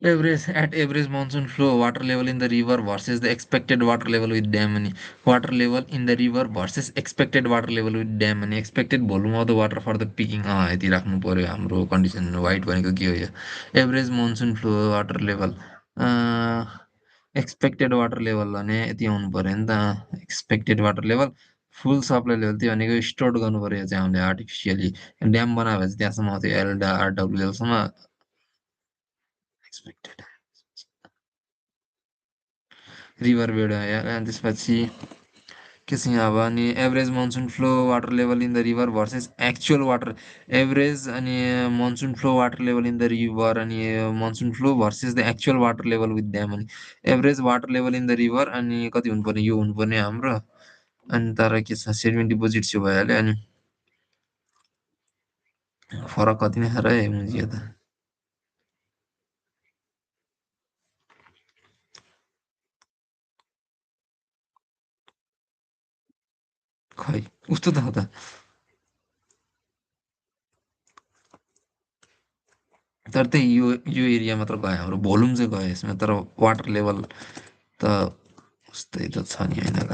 average monsoon flow water level in the river versus the expected water level with dam and water level in the river versus expected water level with dam and expected volume of the water for the peaking यति राख्नु पर्यो हाम्रो condition white भनेको के हो यो average monsoon flow water level expected water level भने यति आउनु पर्यो नि त expected water level full supply level त्यो भनेको स्टोर गर्नु पर्यो चाहिँ हामीले आर्टिफिसियली ड्याम बनायो भने चाहिँ त्यहाँसम्म त्यो आरडब्लु लेभलसम्म एक्सपेक्टेड रिभर बेड अनि त्यसपछि के छ यहाँ अब अनि average monsoon flow water level in the river versus actual water average अनि monsoon flow water level in the river अनि monsoon flow versus the actual water level with dam अनि average water level in the river अनि कति हुनुपर्ने यो हुनुपर्ने हाम्रो अनि तर के छ सेडिमेन्ट डिपोजिट चाहिँ भइहाल्यो अनि फरक कति नै छ र मुजियो त खै उस्तो त हो त तर त्यही यो एरिया मात्र गयो हाम्रो भोल्युम चाहिँ गयो यसमा तर वाटर लेभल त उस्तै त छ नि होइन त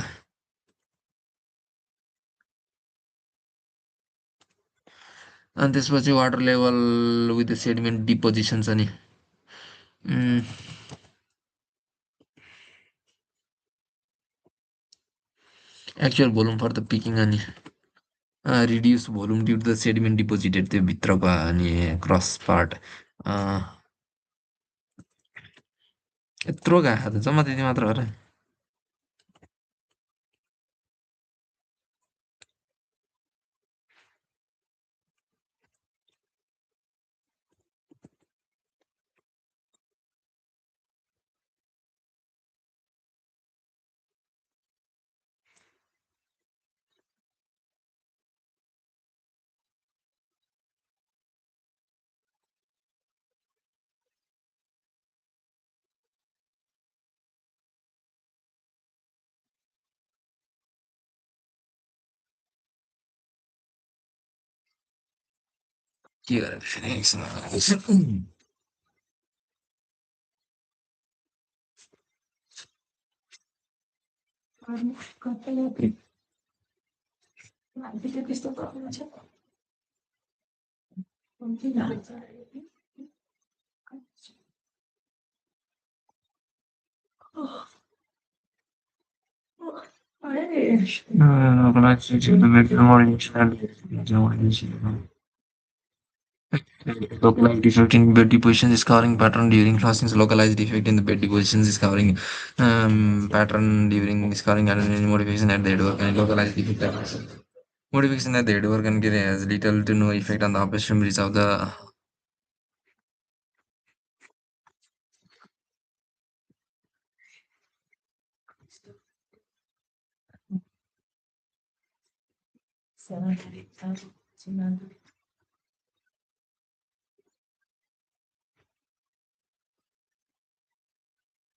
अनि त्यसपछि water level with the sediment deposition छ नि actual volume for the peaking अनि reduce volume due to the sediment deposited त्यो भित्रको अनि क्रस पार्ट यत्रो गएको त जम्मा त्यति मात्र हो र के गरेर फेरि एकछिन Localized defect in bed deposition is covering pattern during flushing. Localized defect in the bed depositions is covering pattern during discovering and any modification at the headwork and localized defect. Modification at the headwork and has little to no effect on the upstream reach of the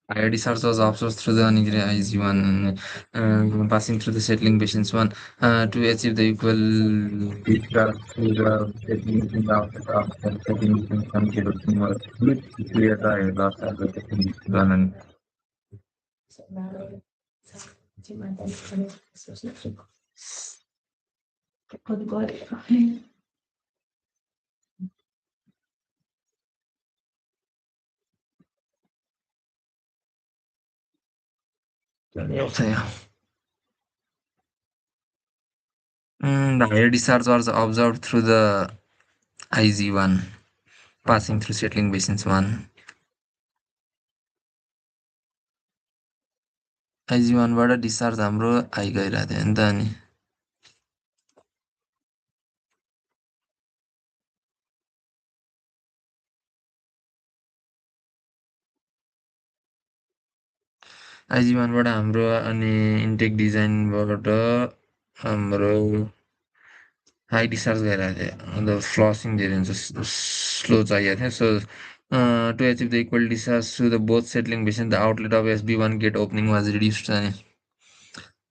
higher discharge was observed through the Nigeri one passing through the settling basins one to achieve the equal discharge to the settling basins of the settling basins from Kerosin was clear the last of the settling basin one and The higher discharge was observed through the IG1 passing through settling basins 1. IG1बाट discharge हाम्रो आई गइरहेको थियो नि त अनि IG1बाट हाम्रो अनि intake डिजाइनबाट हाम्रो high discharge गइरहेको थियो अन्त फ्लसिङ धेरै हुन्छ स्लो चाहिएको थियो सो to achieve the equal discharge through the both settling basin, the outlet of SB1 gate opening was reduced.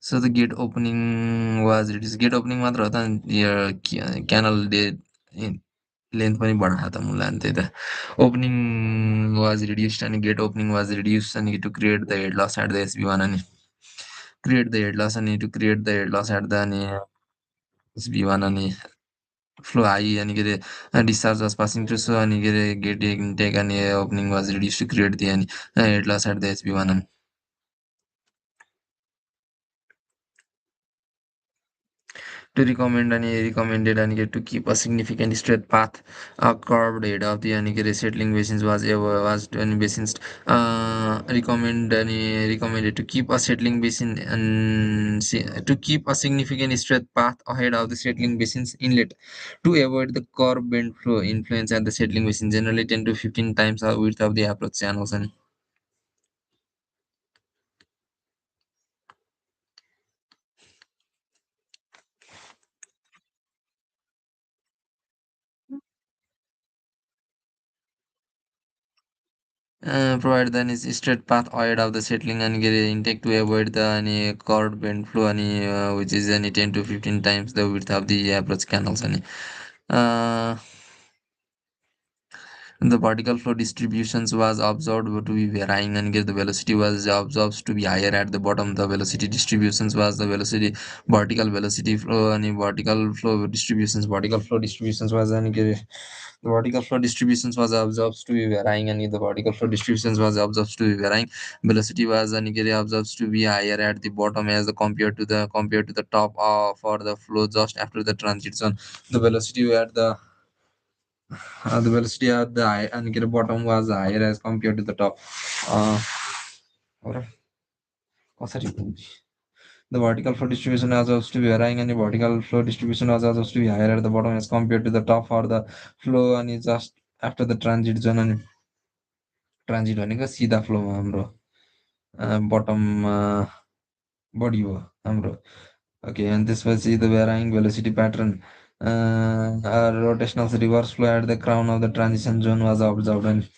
So the gate opening was reduced. Gate opening मात्र हो त यो क्यानल डे लेन्थ पनि बढाएको त मुला अनि त्यही त ओपनिङ वाज रिड्युस्ड अनि गेट ओपनिङ वाज रिड्युस्ड अनि to create the head loss at the एसबी1 अनि क्रिएट द हेड लस अनि to create the head loss at the अनि एसबी1 अनि फ्लो हाई अनि के अरे discharge was passing through so अनि के अरे गेट इन्टेक अनि opening was reduce to create the अनि हेड लस एट द एसबी1 अनि to recommend and recommended and get to keep a significant straight path a curved head of the and settling basins was and basins recommend and recommended to keep a settling basin and to keep a significant straight path ahead of the settling basins inlet to avoid the curve bend flow influence at the settling basin generally 10 to 15 times the width of the approach channels and provide the is straight path ahead of the settling and get intake to avoid the any curved bend flow any which is any 10 to 15 times the width of the approach canals any uh, the particle flow distributions was observed to be varying and get the velocity was observed to be higher at the bottom the velocity distributions was the velocity vertical velocity flow and vertical flow distributions was and the vertical flow distributions was observed to be varying and the vertical flow distributions was observed to be varying velocity was and observed to be higher at the bottom as the compared to the top for the flow just after the transit zone the velocity at the velocity at the high and bottom was higher as compared to the top uh, कसरी the vertical flow distribution was supposed to be varying and the vertical flow distribution was supposed to be higher at the bottom as compared to the top for the flow and just after the transit zone and transit भनेको सिधा फ्लोमा हाम्रो बटममा बढी हो हाम्रो okay अनि त्यसपछि the varying velocity pattern rotational reverse flow at the crown of the transition zone was observed and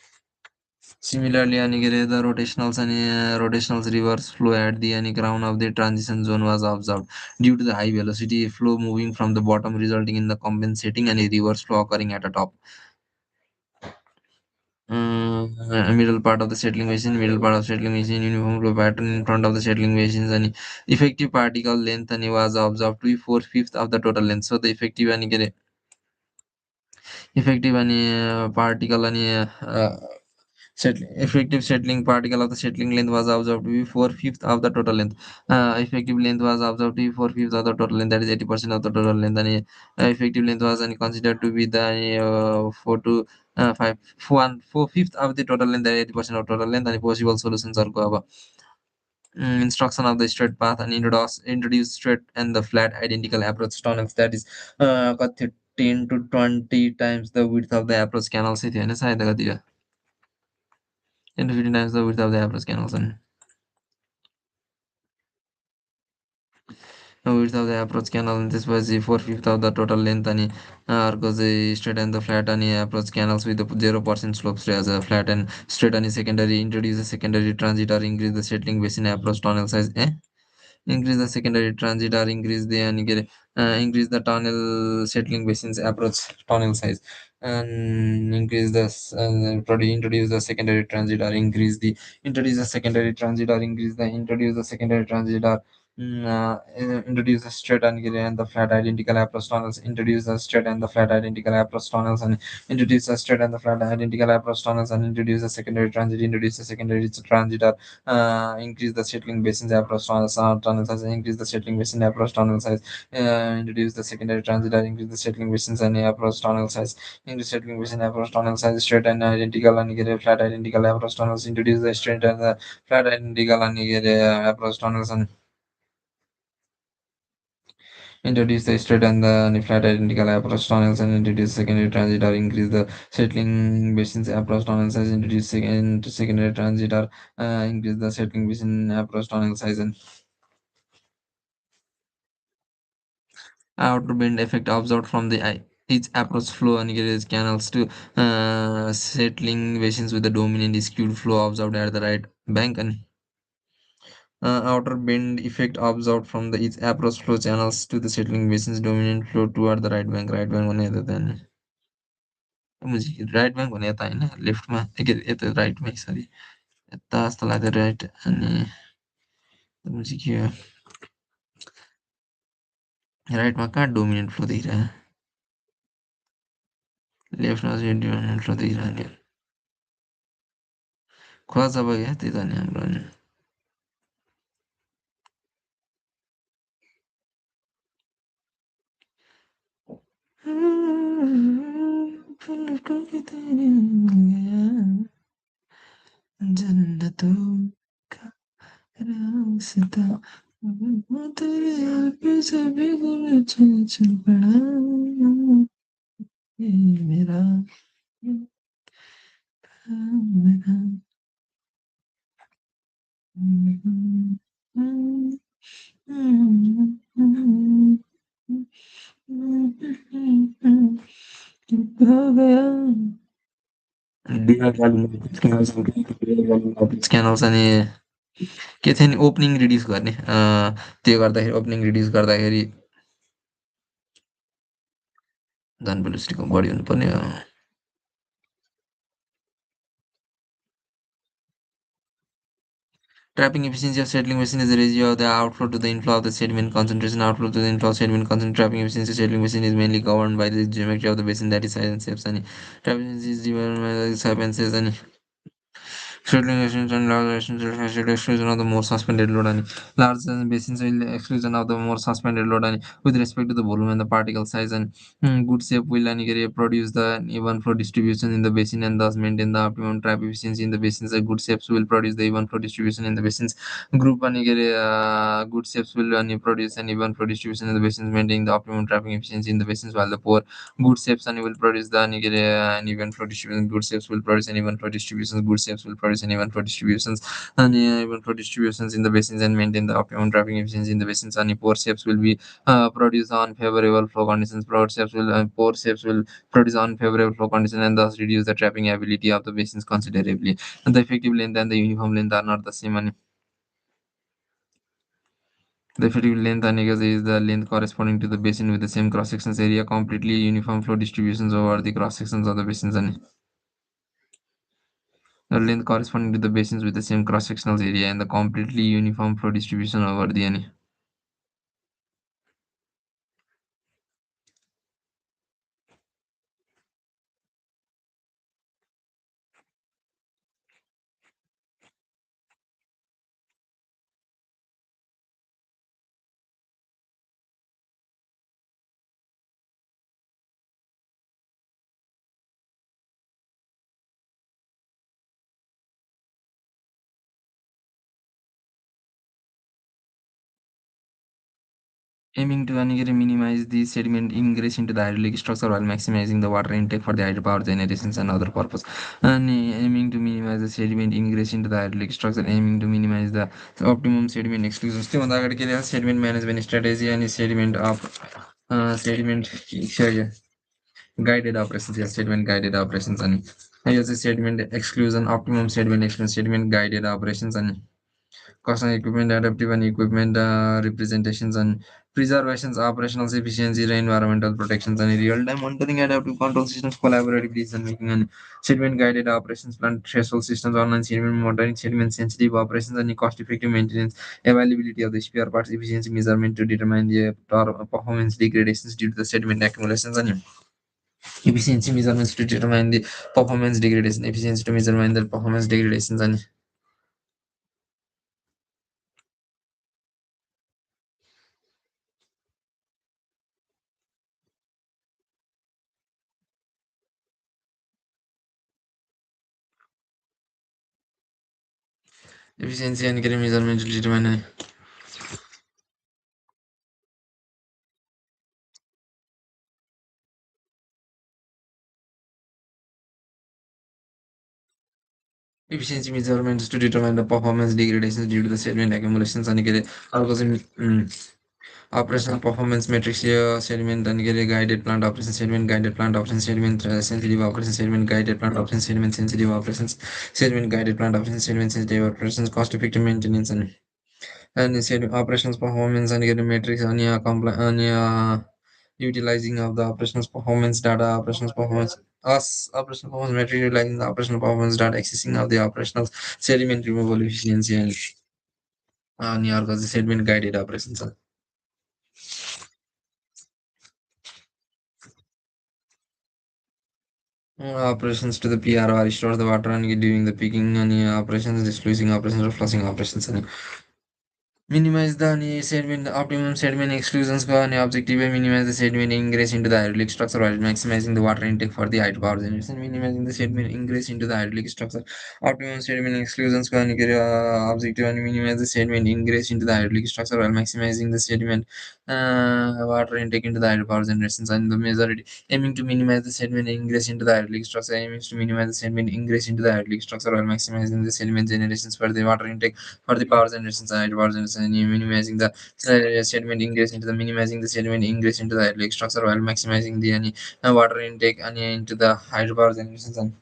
similarly अनि के अरे the rotationals reverse flow at the any crown of the transition zone was observed due to the high velocity flow moving from the bottom resulting in the compensating and a reverse flow occurring at the top middle part of settling machine, uniform flow pattern in front of the settling machines, and effective particle length and was observed to be 4/5 of the total length. So the effective and particle and effective settling particle of the settling length was observed to be 4/5 of the total length. Effective length was observed to be 4/5 of the total length, that is 80% of the total length. And effective length was considered to be the 4 to 5 4/5 of the total length, that is 80% of total length. And possible solutions are go instruction of the straight path and introduce straight and the flat identical approach tunnels, that is कति 10 to 20 times the width of the approach canal चाहिँ थियो होइन सायद कति 10 to 15 times the width of the approach canals and the width of the approach canal and this was the 4/5 of the total length and अर्को चाहिँ straight and the flat and approach canals with the 0% slopes as a flat and straight and secondary introduce the secondary transit or increase the settling basin approach tunnel size increase the secondary transit or increase the increase the tunnel settling basins approach tunnel size and increase the introduce the secondary transit or increase the introduce the secondary transit or increase the introduce the secondary transit or introduce the straight and the flat identical approach tunnels, introduce the straight and the flat identical approach tunnels, and introduce the straight and the flat identical approach tunnels, and introduce the secondary transit, introduce the secondary transit, or increase the settling basin approach tunnels, tunnel size, increase the settling basin approach tunnel size, introduce the secondary transit, or increase the settling basins and approach tunnel size, increase settling basin approach tunnel size, straight and identical and flat identical approach tunnels, introduce the straight and the flat identical and approach tunnels, and introduce the straight and the flat identical approach tunnels, and introduce secondary transit or increase the settling basins approach tunnel size, introduce secondary transit or increase the settling basin approach tunnel size, and outer bend effect observed from the eye. Each approach flow engages canals to settling basins with the dominant skewed flow observed at the right bank, and outer bend effect observed from the each approach flow channels to the settling basins dominant flow toward the right bank one other than मुझे right bank भने यता होइन लेफ्टमा के अरे यता राइटमै सरी यता जस्तो लाग्यो राइट अनि मुझे के हो राइटमा कहाँ डोमिनेन्ट फ्लो देखिरहेको लेफ्टमा चाहिँ डोमिनेन्ट फ्लो देखिरहेको नि खोला जब क्या त्यही त नि हाम्रो नि जन्नतों का रास्ता वो तेरे आगे से भी गुल चल चल पड़ा ये मेरा मेरा हो गया स्क्यानर्स अनि के थियो नि ओपनिङ रिड्युस गर्ने त्यो गर्दाखेरि ओपनिङ रिड्युस गर्दाखेरि झन् भेलोसिटीको बढी हुनुपर्ने Trapping efficiency of settling basin is the ratio of the outflow to the inflow of the sediment concentration. Outflow to the inflow of sediment concentration. Trapping efficiency of settling basin is mainly governed by the geometry of the basin, that is size and shapes. And trapping efficiency is given by the size and shapes and settling basins and large basins will facilitate exclusion of the more suspended load, and large basins will exclusion of the more suspended load, and with respect to the volume and the particle size, and good shape will produce the even flow distribution in the basin and thus maintain the optimum trap efficiency in the basins. The good shapes will produce the even flow distribution in the basins. Group good shapes will produce an even flow distribution in the basins, maintaining the optimum trapping efficiency in the basins, while the poor good shapes will produce the an even flow distribution. Good shapes will produce an even flow distributions. Good shapes will produce an even flow distributions and even flow distributions in the basins and maintain the optimum trapping efficiency in the basins. And poor shapes will be produce unfavorable flow conditions. Poor shapes will produce unfavorable flow conditions and thus reduce the trapping ability of the basins considerably. And the effective length and the uniform length are not the same. And the effective length is the length corresponding to the basin with the same cross sections area, completely uniform flow distributions over the cross sections of the basins, and the length corresponding to the basins with the same cross sectional area and the completely uniform flow distribution over the any. Aiming to minimize the sediment ingress into the hydraulic structure while maximizing the water intake for the hydropower generations and other purpose. And aiming to minimize the sediment ingress into the hydraulic structure, aiming to minimize the optimum sediment exclusion. त्योभन्दा अगाडि के अरे sediment management strategy and sediment of sediment guided operations, yes, sediment guided operations, and यो चाहिँ sediment exclusion, optimum sediment exclusion, sediment guided operations, and cost and equipment, adaptive and equipment representations and preservations, operational efficiency, and environmental protections, and real-time monitoring, adaptive control systems, collaborative decision making, and sediment guided operations, plant threshold systems, online sediment monitoring, sediment sensitive operations, and cost-effective maintenance, availability of the spare parts, efficiency measurement to determine the performance degradations due to the sediment accumulations, and efficiency measurements to determine the performance degradation, efficiency to measurement the performance degradations, and efficiency and measurement to determine efficiency measurements to determine the performance degradations due to the sediment accumulations and algorithm operational performance metrics here sediment and guided plant operations sediment guided plant operations sediment sensitive operations sediment guided plant operations sediment sensitive operations sediment guided plant operations sediment sensitive operations cost effective maintenance and said operations performance and get metrics on your on your utilizing of the operations performance data operations performance us operational performance metric utilizing the operational performance data accessing of the operational sediment removal efficiency and on your sediment guided operations operations to the PRO restore the water and during the peaking and operations disclosing operations or flushing operations and minimize the sediment, optimum sediment exclusions go and objective minimize the sediment ingress into the hydraulic structure while maximizing the water intake for the hydropower generation. Minimizing the sediment ingress into the hydraulic structure. Optimum sediment exclusions go and objective and minimize the sediment ingress into the hydraulic structure while maximizing the sediment water intake into the hydropower generations. And the majority aiming to minimize the sediment ingress into the hydraulic structure. Aiming to minimize the sediment ingress into the hydraulic structure while maximizing the sediment generations for the water intake for the power generation side, power generation, and minimizing the sediment ingress into the minimizing the sediment ingress into the hydraulic structure while maximizing the water intake into the hydropower generation and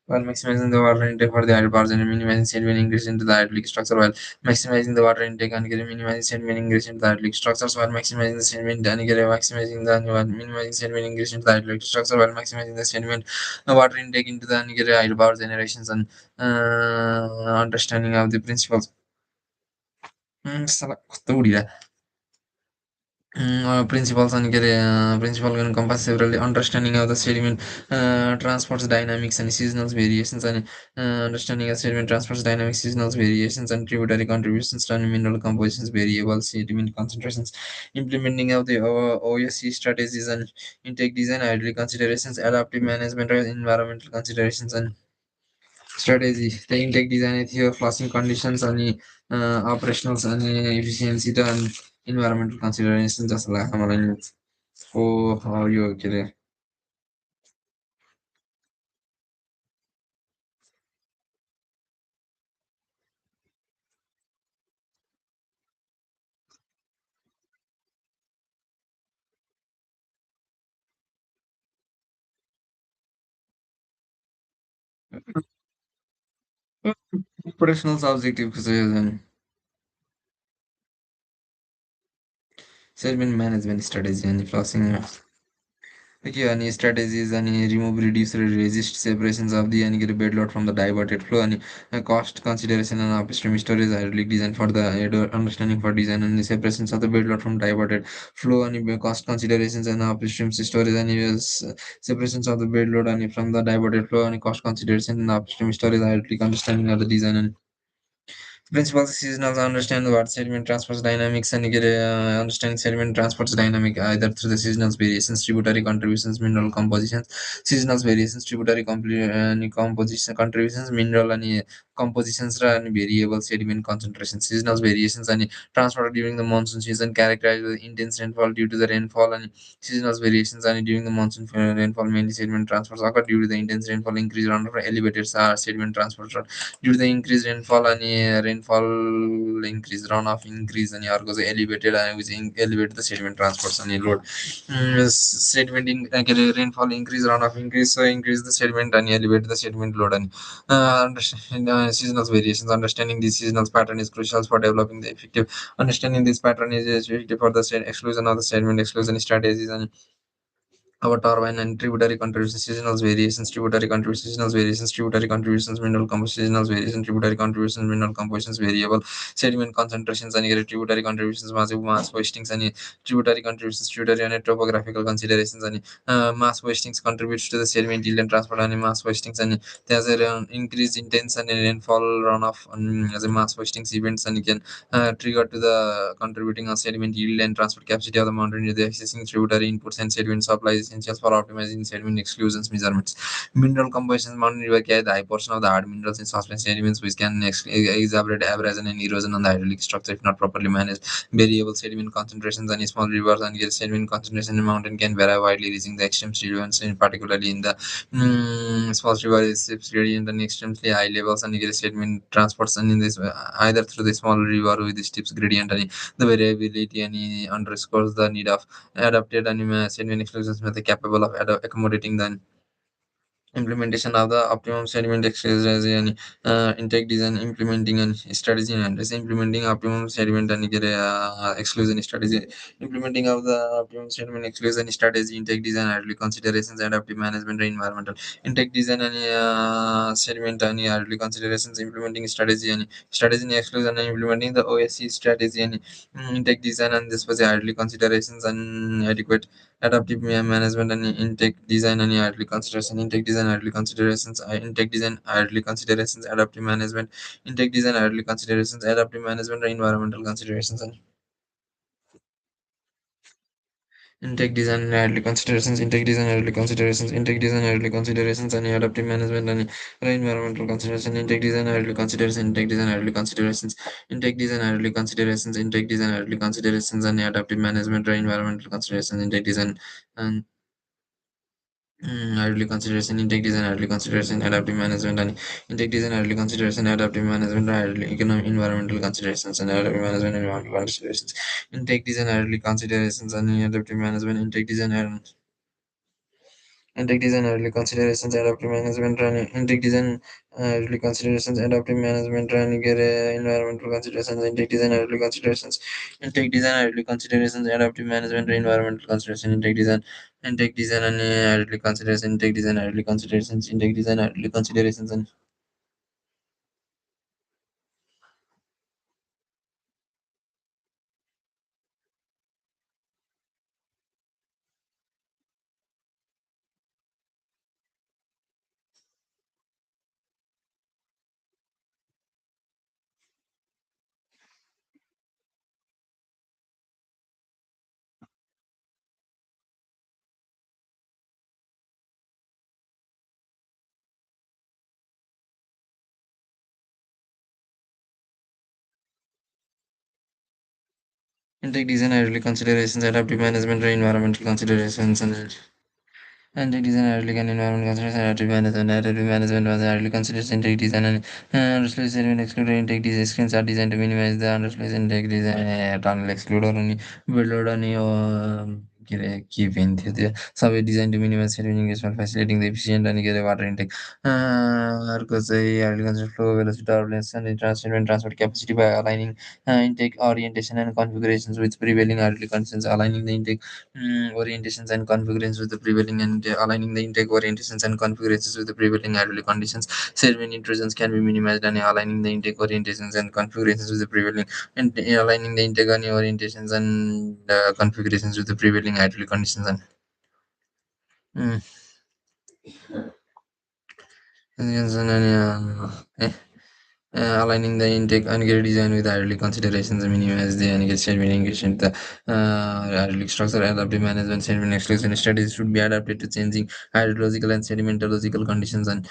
while maximizing the water intake for the hydropower and minimizing sediment ingress into the hydraulic structure while maximizing the water intake and minimizing sediment ingress into the hydraulic structures while maximizing the sediment and maximizing the minimizing sediment ingress into the hydraulic structure while maximizing the sediment water intake into the hydropower generations and understanding of the principles. కొత్త ఊడిరా principles and principle can encompass several understanding of the sediment transports dynamics and seasonal variations and understanding of sediment transports dynamics seasonal variations and tributary contributions to mineral compositions variables sediment concentrations implementing of the OSC strategies and intake design ideally considerations adaptive management of environmental considerations and strategy the intake design here flushing conditions and operationals and efficiency and environmental considerations just like हमारा oh how you okay operational objectives and sediment management strategy and flushing okay, any strategies any remove reduce resist separations of the any bed load from the diverted flow any cost consideration and upstream storage hydraulic design for the understanding for design and the separations of the bed load from diverted flow any cost considerations and upstream storage and separations of the bed load and from the diverted flow any cost consideration and upstream storage hydraulic understanding of the design and principles seasonals understand what sediment transport dynamics and get understanding sediment transport dynamic either through the seasonal variations, tributary contributions, mineral compositions, seasonal variations, tributary composition contributions, mineral and compositions and variable sediment concentration, seasonal variations and transport during the monsoon season characterized with intense rainfall due to the rainfall and seasonal variations and during the monsoon rainfall mainly sediment transfers occur due to the intense rainfall increase around elevated sediment transport due to the increased rainfall and rainfall increase, runoff increase अनि अर्को चाहिँ elevated which elevate the sediment transports अनि load sedimenting के अरे rainfall increase, runoff increase, so increase the sediment अनि elevate the sediment load अनि understand seasonal variations. Understanding the seasonal pattern is crucial for developing the effective. Understanding this pattern is effective for the exclusion of the sediment exclusion strategies and our turbine and tributary contributions, seasonal variations, tributary contributions, seasonal variations, tributary contributions, mineral composition, seasonal variations, tributary contributions, mineral compositions, variable sediment concentrations, and tributary contributions, massive mass wastings, and tributary contributions, tributary and topographical considerations, and mass wastings contributes to the sediment yield and transport, and mass wastings, and there's an increase in intense and rainfall runoff, as a mass wastings events, and you can trigger to the contributing of sediment yield and transport capacity of the mountain with the existing tributary inputs and sediment supplies essentials for optimizing sediment exclusions measurements. Mineral composition mountain river carry the high portion of the hard minerals in suspension sediments which can exacerbate abrasion and erosion on the hydraulic structure if not properly managed. Variable sediment concentrations and small rivers and sediment concentration in mountain can vary widely reaching the extreme sediments in particularly in the small river is gradient and extremely high levels and sediment transports and in this either through the small river with the steep gradient and the variability and underscores the need of adapted and sediment exclusions method capable of accommodating the implementation of the optimum sediment exercise and intake design implementing and strategy and this implementing optimum sediment and exclusion strategy implementing of the optimum sediment exclusion strategy intake design early considerations adaptive management and environmental intake design and sediment and early considerations implementing strategy and strategy and exclusion and implementing the OSC strategy and intake design and this was the early considerations and adequate adaptive management and intake design and early consideration intake design early considerations intake design early considerations adaptive management intake design early considerations adaptive management and environmental considerations and intake design and early considerations intake design early considerations intake design early considerations and adaptive management and environmental consideration intake design early consideration intake design early considerations intake design early considerations intake design early considerations and adaptive management and environmental considerations intake design and early consideration, intake design, early consideration, adaptive management, and intake design, early consideration, adaptive management, early economic environmental considerations, and adaptive management, environmental considerations, intake design, early considerations, and adaptive management, intake design, early considerations, adaptive management, and intake design, early considerations, adaptive management, and environmental considerations, intake design, early considerations, intake design, early considerations, adaptive management, environmental consideration, intake design, and early consideration, intake design, early considerations, intake design, early considerations, and intake design, early considerations, adaptive management, environmental considerations, and it is an early and environment consideration adaptive management. Adaptive management was early consideration intake design and underslice and excluder intake these screens are designed to minimize the underslice intake design tunnel excluder and build and keep in the subway designed to minimize saving engagement, facilitating the efficient and water intake. Because the early consideration flow velocity turbulence and transport capacity by aligning intake orientation and configurations with prevailing early conditions, aligning the intake orientations and configurations with the prevailing and aligning the intake orientations and configurations with the prevailing idle conditions. Serving intrusions can be minimized and aligning the intake orientations and configurations with the prevailing and aligning the intake and orientations and configurations with the prevailing idle conditions and mm, aligning the intake and get design with hydraulic considerations and minimize the and get sediment engagement. The hydraulic structure adaptive management sediment exclusion strategies should be adapted to changing hydrological and sedimentological conditions and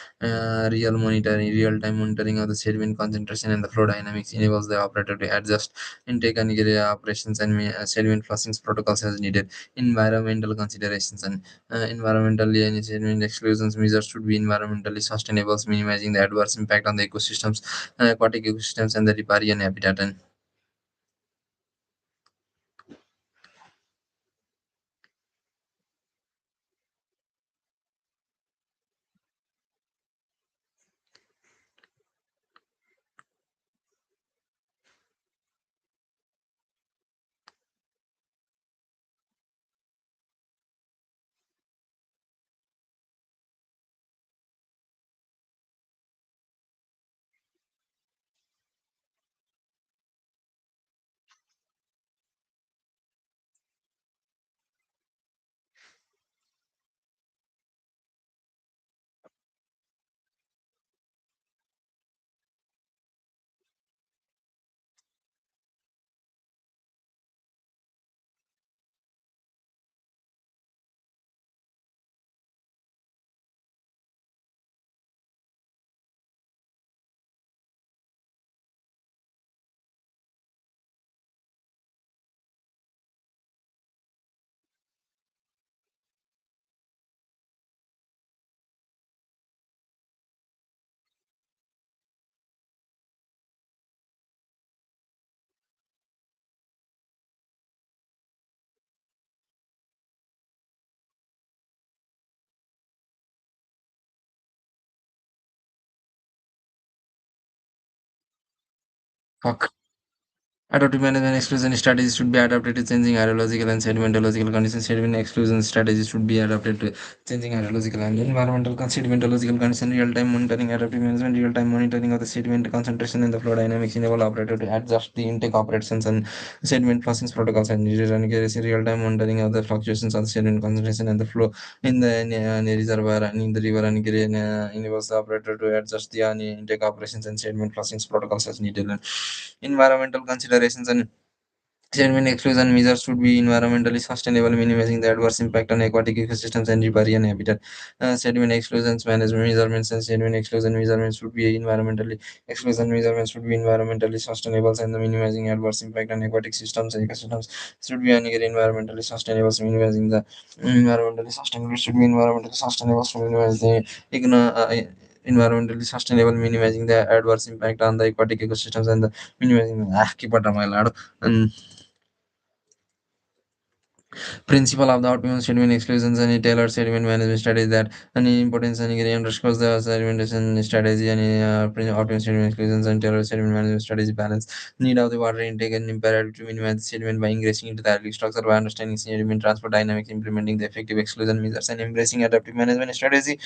real-time monitoring of the sediment concentration and the flow dynamics enables the operator to adjust intake and operations and sediment flushing protocols as needed. Environmental considerations and environmentally and sediment exclusions measures should be environmentally sustainable, minimizing the adverse impact on the ecosystems aquatic ecosystems and the riparian habitat. And fuck. Adaptive management exclusion strategies should be adapted to changing hydrological and sedimentological conditions. Sediment exclusion strategies should be adapted to changing hydrological and environmental sedimentological conditions. Real-time monitoring, adaptive management, real-time monitoring of the sediment concentration and the flow dynamics enable operator to adjust the intake operations and sediment flushing protocols and real-time monitoring of the fluctuations of the sediment concentration and the flow in the reservoir and in the river and enables the operator to adjust the intake operations and sediment flushing protocols as needed. And environmental considerations and sediment exclusion measures should be environmentally sustainable, minimizing the adverse impact on aquatic ecosystems and riparian habitat. Sediment exclusions management measurements and sediment exclusion measurements should be environmentally sustainable and the minimizing adverse impact on aquatic systems and ecosystems should be environmentally sustainable, minimizing the environmentally sustainable should be environmentally sustainable to minimize the environmentally sustainable, minimizing the adverse impact on the aquatic ecosystems and the minimizing keep it my lad. And principle of the optimum sediment exclusions and a tailored sediment management strategy that any importance and underscores the sedimentation strategy and optimum sediment exclusions and tailored sediment management strategy balance need of the water intake and imperative to minimize the sediment by ingressing into the algae structure by understanding sediment transport dynamics, implementing the effective exclusion measures and embracing adaptive management strategy.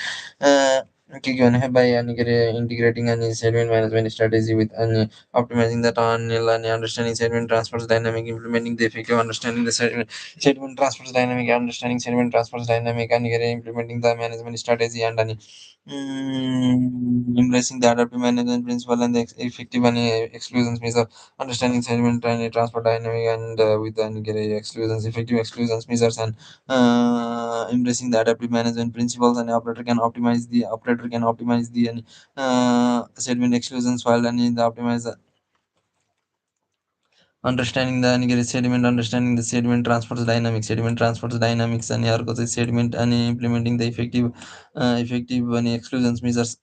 Okay, by integrating any sediment management strategy with any optimizing the tunnel and understanding sediment transport dynamic, implementing the effective understanding the sediment transfer dynamic, understanding sediment transfer dynamic, and implementing the management strategy and embracing the adaptive management principle and the effective and exclusions measure, understanding sediment and transfer dynamic and with the exclusions, effective exclusions measures and embracing the adaptive management principles and operator can optimize the sediment exclusions while and in the optimize understanding the sediment, understanding the sediment transfers dynamics, and sediment and implementing the effective and exclusions measures,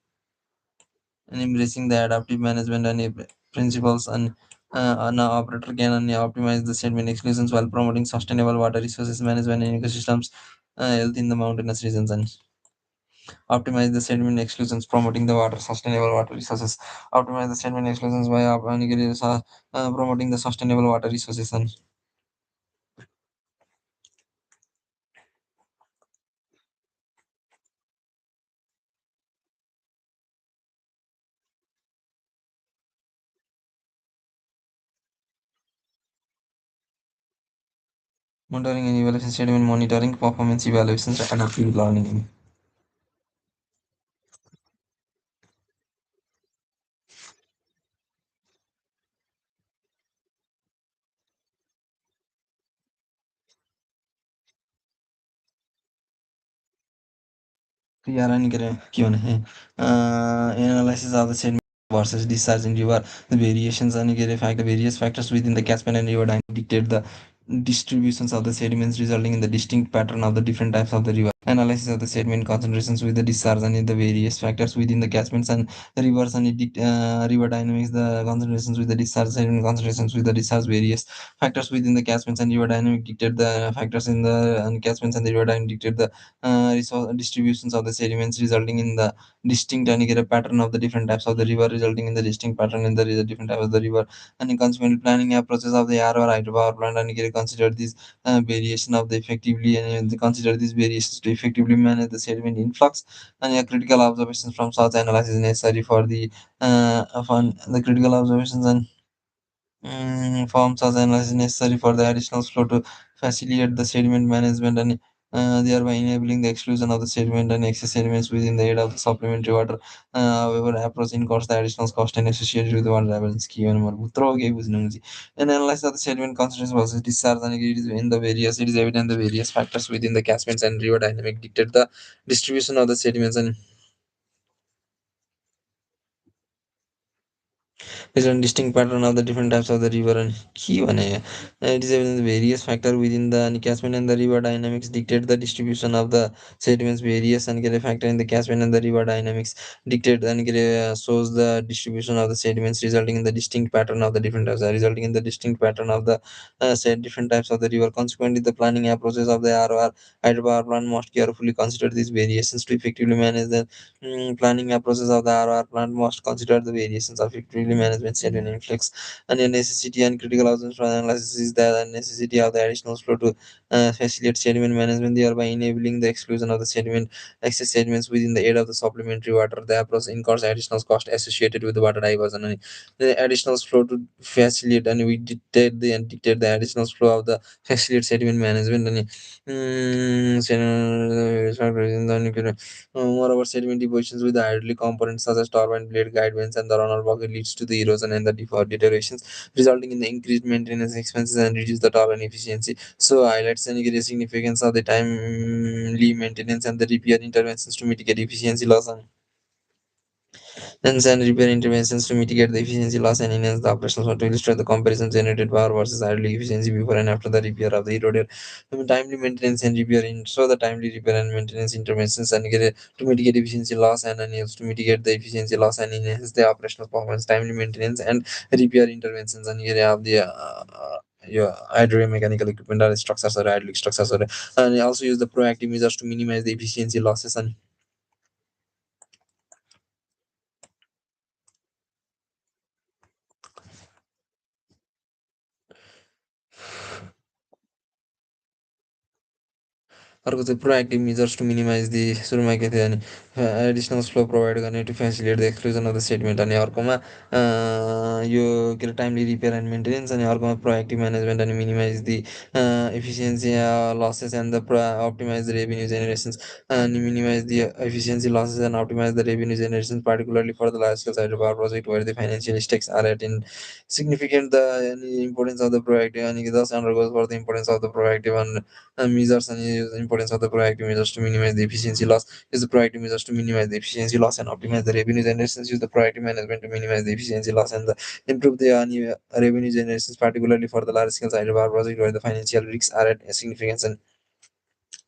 and embracing the adaptive management and principles and an operator can optimize the sediment exclusions while promoting sustainable water resources management and ecosystems health in the mountainous regions and optimize the sediment exclusions, promoting the water sustainable water resources. Optimize the sediment exclusions by promoting the sustainable water resources and monitoring and evaluation sediment monitoring, performance evaluations, and adaptive learning. यार नहीं करें क्यों नहीं analysis of the sediment versus discharge in river, the variations and the various factors within the catchment and river dynamic dictate the distributions of the sediments resulting in the distinct pattern of the different types of the river analysis of the sediment concentrations with the discharge and the various factors within the catchments and rivers and river dynamics, the concentrations with the discharge, sediment concentrations with the discharge, various factors within the catchments and river dynamic dictate the factors in the catchments and the river dynamic dictate the resource distributions of the sediments, resulting in the distinct and get a pattern of the different types of the river, resulting in the distinct pattern in the different types of the river. And in consequent planning approaches of the RO hydropower plant and get consider this variation of the effectively and consider these variations to effectively manage the sediment influx, and critical observations from such analysis necessary for the critical observations and forms as analysis necessary for the additional flow to facilitate the sediment management and thereby enabling the exclusion of the sediment and excess sediments within the aid of the supplementary water. However, approach incurs the additional cost and associated with the water balance key and throw and analyze of the sediment concentration versus discharge and it is in the various it is evident the various factors within the catchments and river dynamic dictate the distribution of the sediments and based on distinct pattern of the different types of the river and key one it is evident the various factor within the catchment and the river dynamics dictate the distribution of the sediments various and get a factor in the catchment and the river dynamics dictate and get shows the distribution of the sediments resulting in the distinct pattern of the different types resulting in the distinct pattern of the said different types of the river. Consequently, the planning approaches of the ROR hydropower plant must carefully consider these variations to effectively manage the planning approaches of the RR plant must consider the variations of effectively management schedule influx and the necessity and critical observations for analysis is the necessity of the additional flow to facilitate sediment management, thereby enabling the exclusion of the sediment excess sediments within the aid of the supplementary water. The approach incurs additional cost associated with the water diversion and the additional flow to facilitate and we dictate the additional flow of the facilitate sediment management and moreover, sediment depositions with the hydraulic components such as turbine blade guidance and the runner bucket leads to the erosion and the deteriorations, resulting in the increased maintenance expenses and reduce the turbine efficiency. So, highlights and the significance of the timely maintenance and the repair interventions to mitigate efficiency loss and repair interventions to mitigate the efficiency loss and enhance the operational flow. To illustrate the comparison generated power versus idle efficiency before and after the repair of the eroded. Timely maintenance and repair so the timely repair and maintenance interventions and get to mitigate efficiency loss and enhance to mitigate the efficiency loss and enhance the operational performance. Timely maintenance and repair interventions and area of the your hydromechanical equipment or structures or hydraulic structures or and also use the proactive measures to minimize the efficiency losses and or the proactive measures to minimize the surmakete and additional flow provided and to facilitate the exclusion of the sediment and you get timely repair and maintenance and proactive management and minimize the efficiency losses and the optimize the revenue generations and minimize the efficiency losses and optimize the revenue generations, particularly for the large scale hydropower project where the financial stakes are at in significant the importance of the proactive and thus undergoes for the importance of the proactive and measures and use the importance of the proactive measures to minimize the efficiency loss. Use the proactive measures to minimize the efficiency loss and optimize the revenue generations. Use the proactive management to minimize the efficiency loss and improve the revenue generations, particularly for the large scale hydropower project where the financial risks are at significance and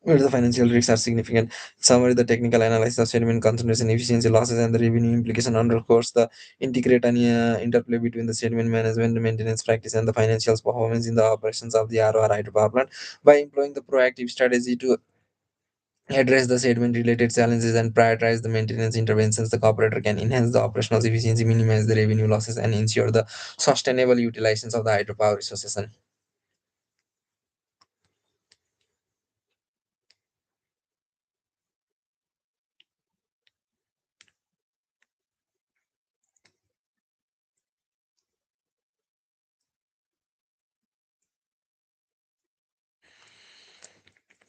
where the financial risks are significant. Summary: the technical analysis of sediment concentration, efficiency losses, and the revenue implication underscores the integrate and interplay between the sediment management, maintenance practice, and the financial performance in the operations of the RO hydropower plant. By employing the proactive strategy to address the sediment related challenges and prioritize the maintenance interventions, the operator can enhance the operational efficiency, minimize the revenue losses, and ensure the sustainable utilization of the hydropower resources. And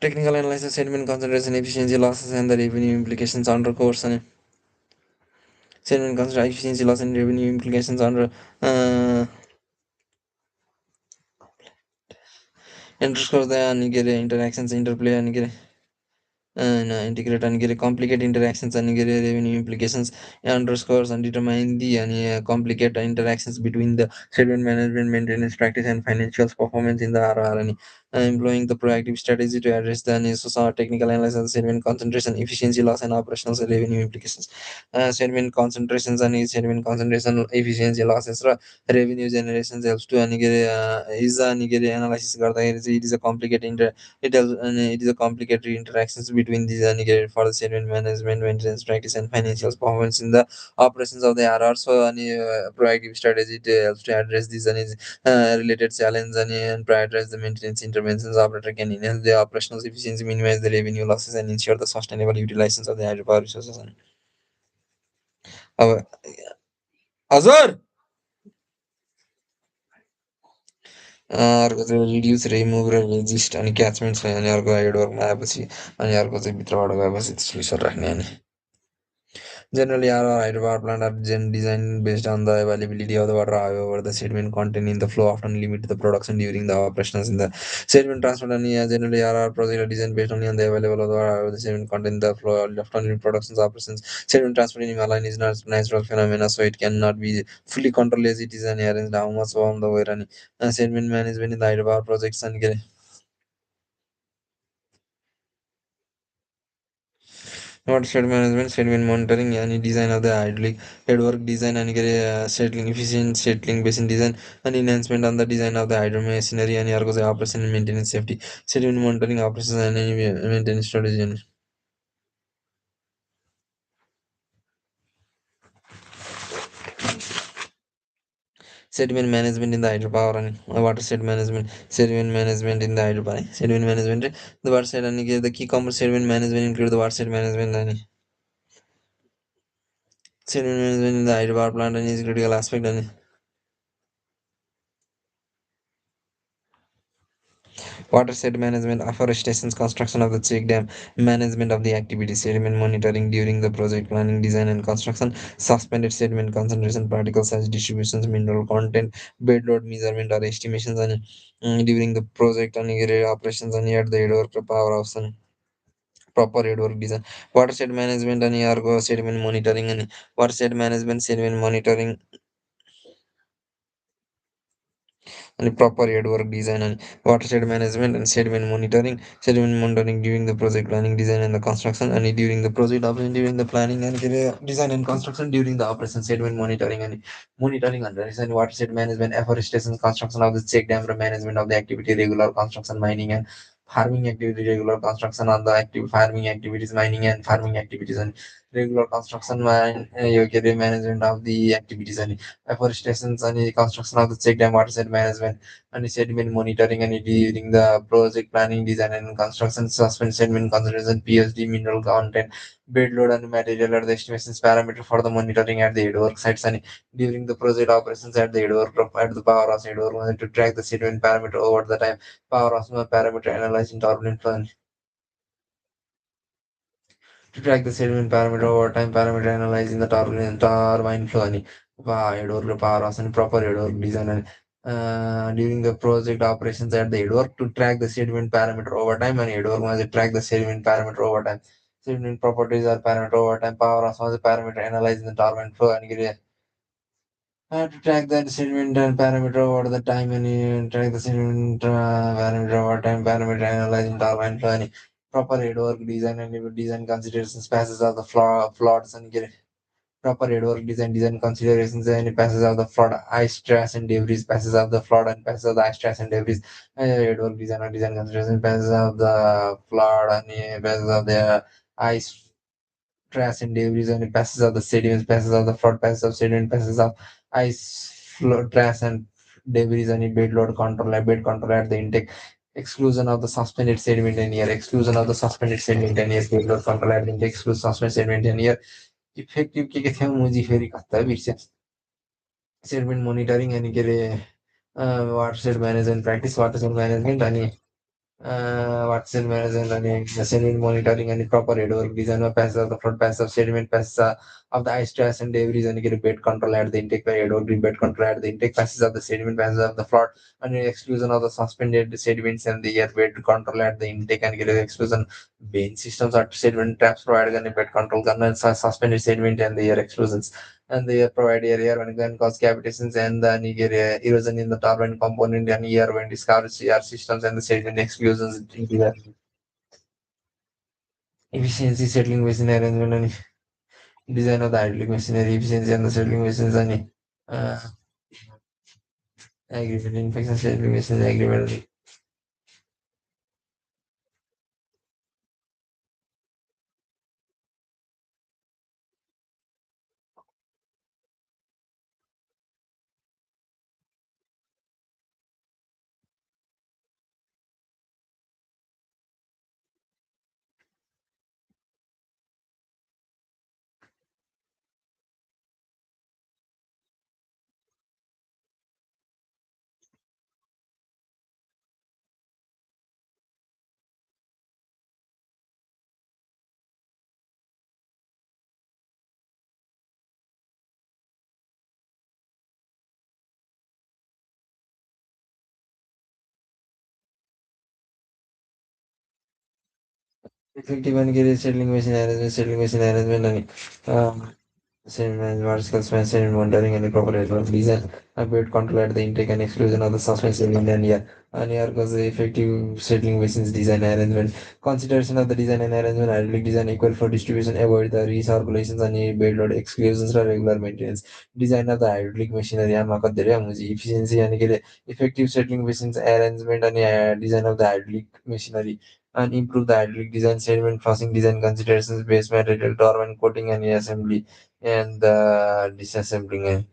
technical analysis, sediment concentration, efficiency losses, and the revenue implications under course. And sediment concentration, efficiency loss, and revenue implications under underscore the interactions, interplay, integrate and get a complicate interactions and get a revenue implications underscores and determine the complicate interactions between the sediment management maintenance practice and financial performance in the RR employing the proactive strategy to address the necessary technical analysis, sediment concentration, efficiency loss, and operational revenue implications. Sediment concentrations and sediment concentration efficiency losses raw revenue generation helps to is analysis गर्दाखेरि चाहिँ it is a complicated it is a complicated interactions between these for the sediment management, maintenance practice, and financial performance in the operations of the RR. So proactive strategy to helps to address these related challenge and prioritize the maintenance interventions. Operator can enhance the operational efficiency, minimize the revenue losses, and ensure the sustainable utilization of the hydropower resources. अब हजुर अर्को चाहिँ reduce remove र resist अनि catchment छ अनि अर्को हेडवर्कमा आएपछि अनि अर्को चाहिँ भित्रबाट गएपछि त्यसको राख्ने अनि Generally, our hydropower plant are designed based on the availability of the water. However, the sediment content in the flow often limit the production during the operations in the sediment transport. And generally, our project are designed based only on the available of the water. However, the sediment content in the flow left only in productions operations. Sediment transport in Himalayan is not natural phenomena, so it cannot be fully controlled as it is an arranged how much on the way running. Sediment management in the hydropower projects and watershed management, sediment monitoring, and design of the hydraulic headwork design and settling efficient settling basin design and enhancement on the design of the hydro machinery and operation and maintenance safety, sediment monitoring operations and maintenance strategy. Sediment management in the hydropower and watershed management, sediment management in the hydropower, sediment management, the watershed and the key components sediment management include the watershed management and sediment management in the hydropower plant and is critical aspect and watershed management, afforestation, construction of the check dam, management of the activity, sediment monitoring during the project planning, design and construction, suspended sediment concentration, particle size distributions, mineral content, bed load measurement or estimations and during the project and operations and at the headwork power option. Proper headwork design, watershed management and sediment monitoring and watershed management, sediment monitoring and proper headwork design and watershed management and sediment monitoring during the project planning, design and the construction and during the project operation, during the planning and design and construction, during the operation sediment monitoring and design, watershed management, afforestation, construction of the check dam, management of the activity, regular construction, mining and farming activity, regular construction on the active farming activities, mining and farming activities and regular construction management of the activities and afforestation and construction of the check dam, watershed management and sediment monitoring and during the project planning, design and construction, suspend sediment concentration, PSD, mineral content, bed load and material are the estimations parameter for the monitoring at the headwork sites and during the project operations at the headwork at the powerhouse headwork to track the sediment parameter over the time, powerhouse parameter analyzing turbulent flow to track the sediment parameter over time, parameter analyzing the turbine flow and headwork power and proper headwork design and during the project operations at the headwork to track the sediment parameter over time and headwork must track the sediment parameter over time. Sediment properties are parameter over time, power as the parameter analyzing the turbine flow and to track the sediment and parameter over the time and track the sediment parameter over time, parameter analyzing turbine flow and proper headwork design and design considerations, passes of the floods and proper headwork design considerations and passes of the flood, ice stress and debris, passes of the flood and passes of the ice stress and debris, headwork design or design considerations, passes of the flood and passes of the ice trash and debris and passes of the sediments, passes of the flood, passes of sediment, passes of ice, flood, trash and debris and bed load control, bed control at the intake, exclusion of the suspended sediment in here, exclusion of the suspended sediment in here, bed load control at the intake, exclusion suspended sediment in here, effective के थियो मुजी फेरि कता बिर्स्या sediment monitoring अनि के अरे watershed management practice, watershed management अनि watershed management and sediment monitoring and proper headwork design of passes of the flood, passes of sediment, passes of the ice stress and debris and get bed control at the intake by headwork, bed control at the intake, passes of the sediment, passes of the flood and exclusion of the suspended sediments and the air bed control at the intake and get exclusion vein systems or sediment traps provided and bed control and suspended sediment and the air exclusions. and they provide area when gun cause cavitations and the Nigeria erosion in the turbine component and year when discovered CR systems and the sediment exclusions into the efficiency settling basin arrangement and design of the hydraulic machinery efficiency and the settling basins and uh, agreement infection settling basins agreement. Effective and settling machine arrangement and vertical suspension monitoring and proper airflow design avoid control at the intake and exclusion of the suspension in an air. And here goes the effective settling machines design arrangement. Consideration of the design and arrangement hydraulic design equal for distribution avoid the recirculations and bed load exclusions or regular maintenance. Design of the hydraulic machinery efficiency and effective settling machines arrangement and design of the hydraulic machinery and improve the hydraulic design sediment crossing design considerations base material torment coating and assembly and the disassembling.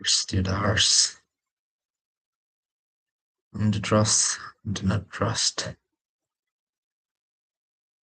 Stars, and trust, do not trust.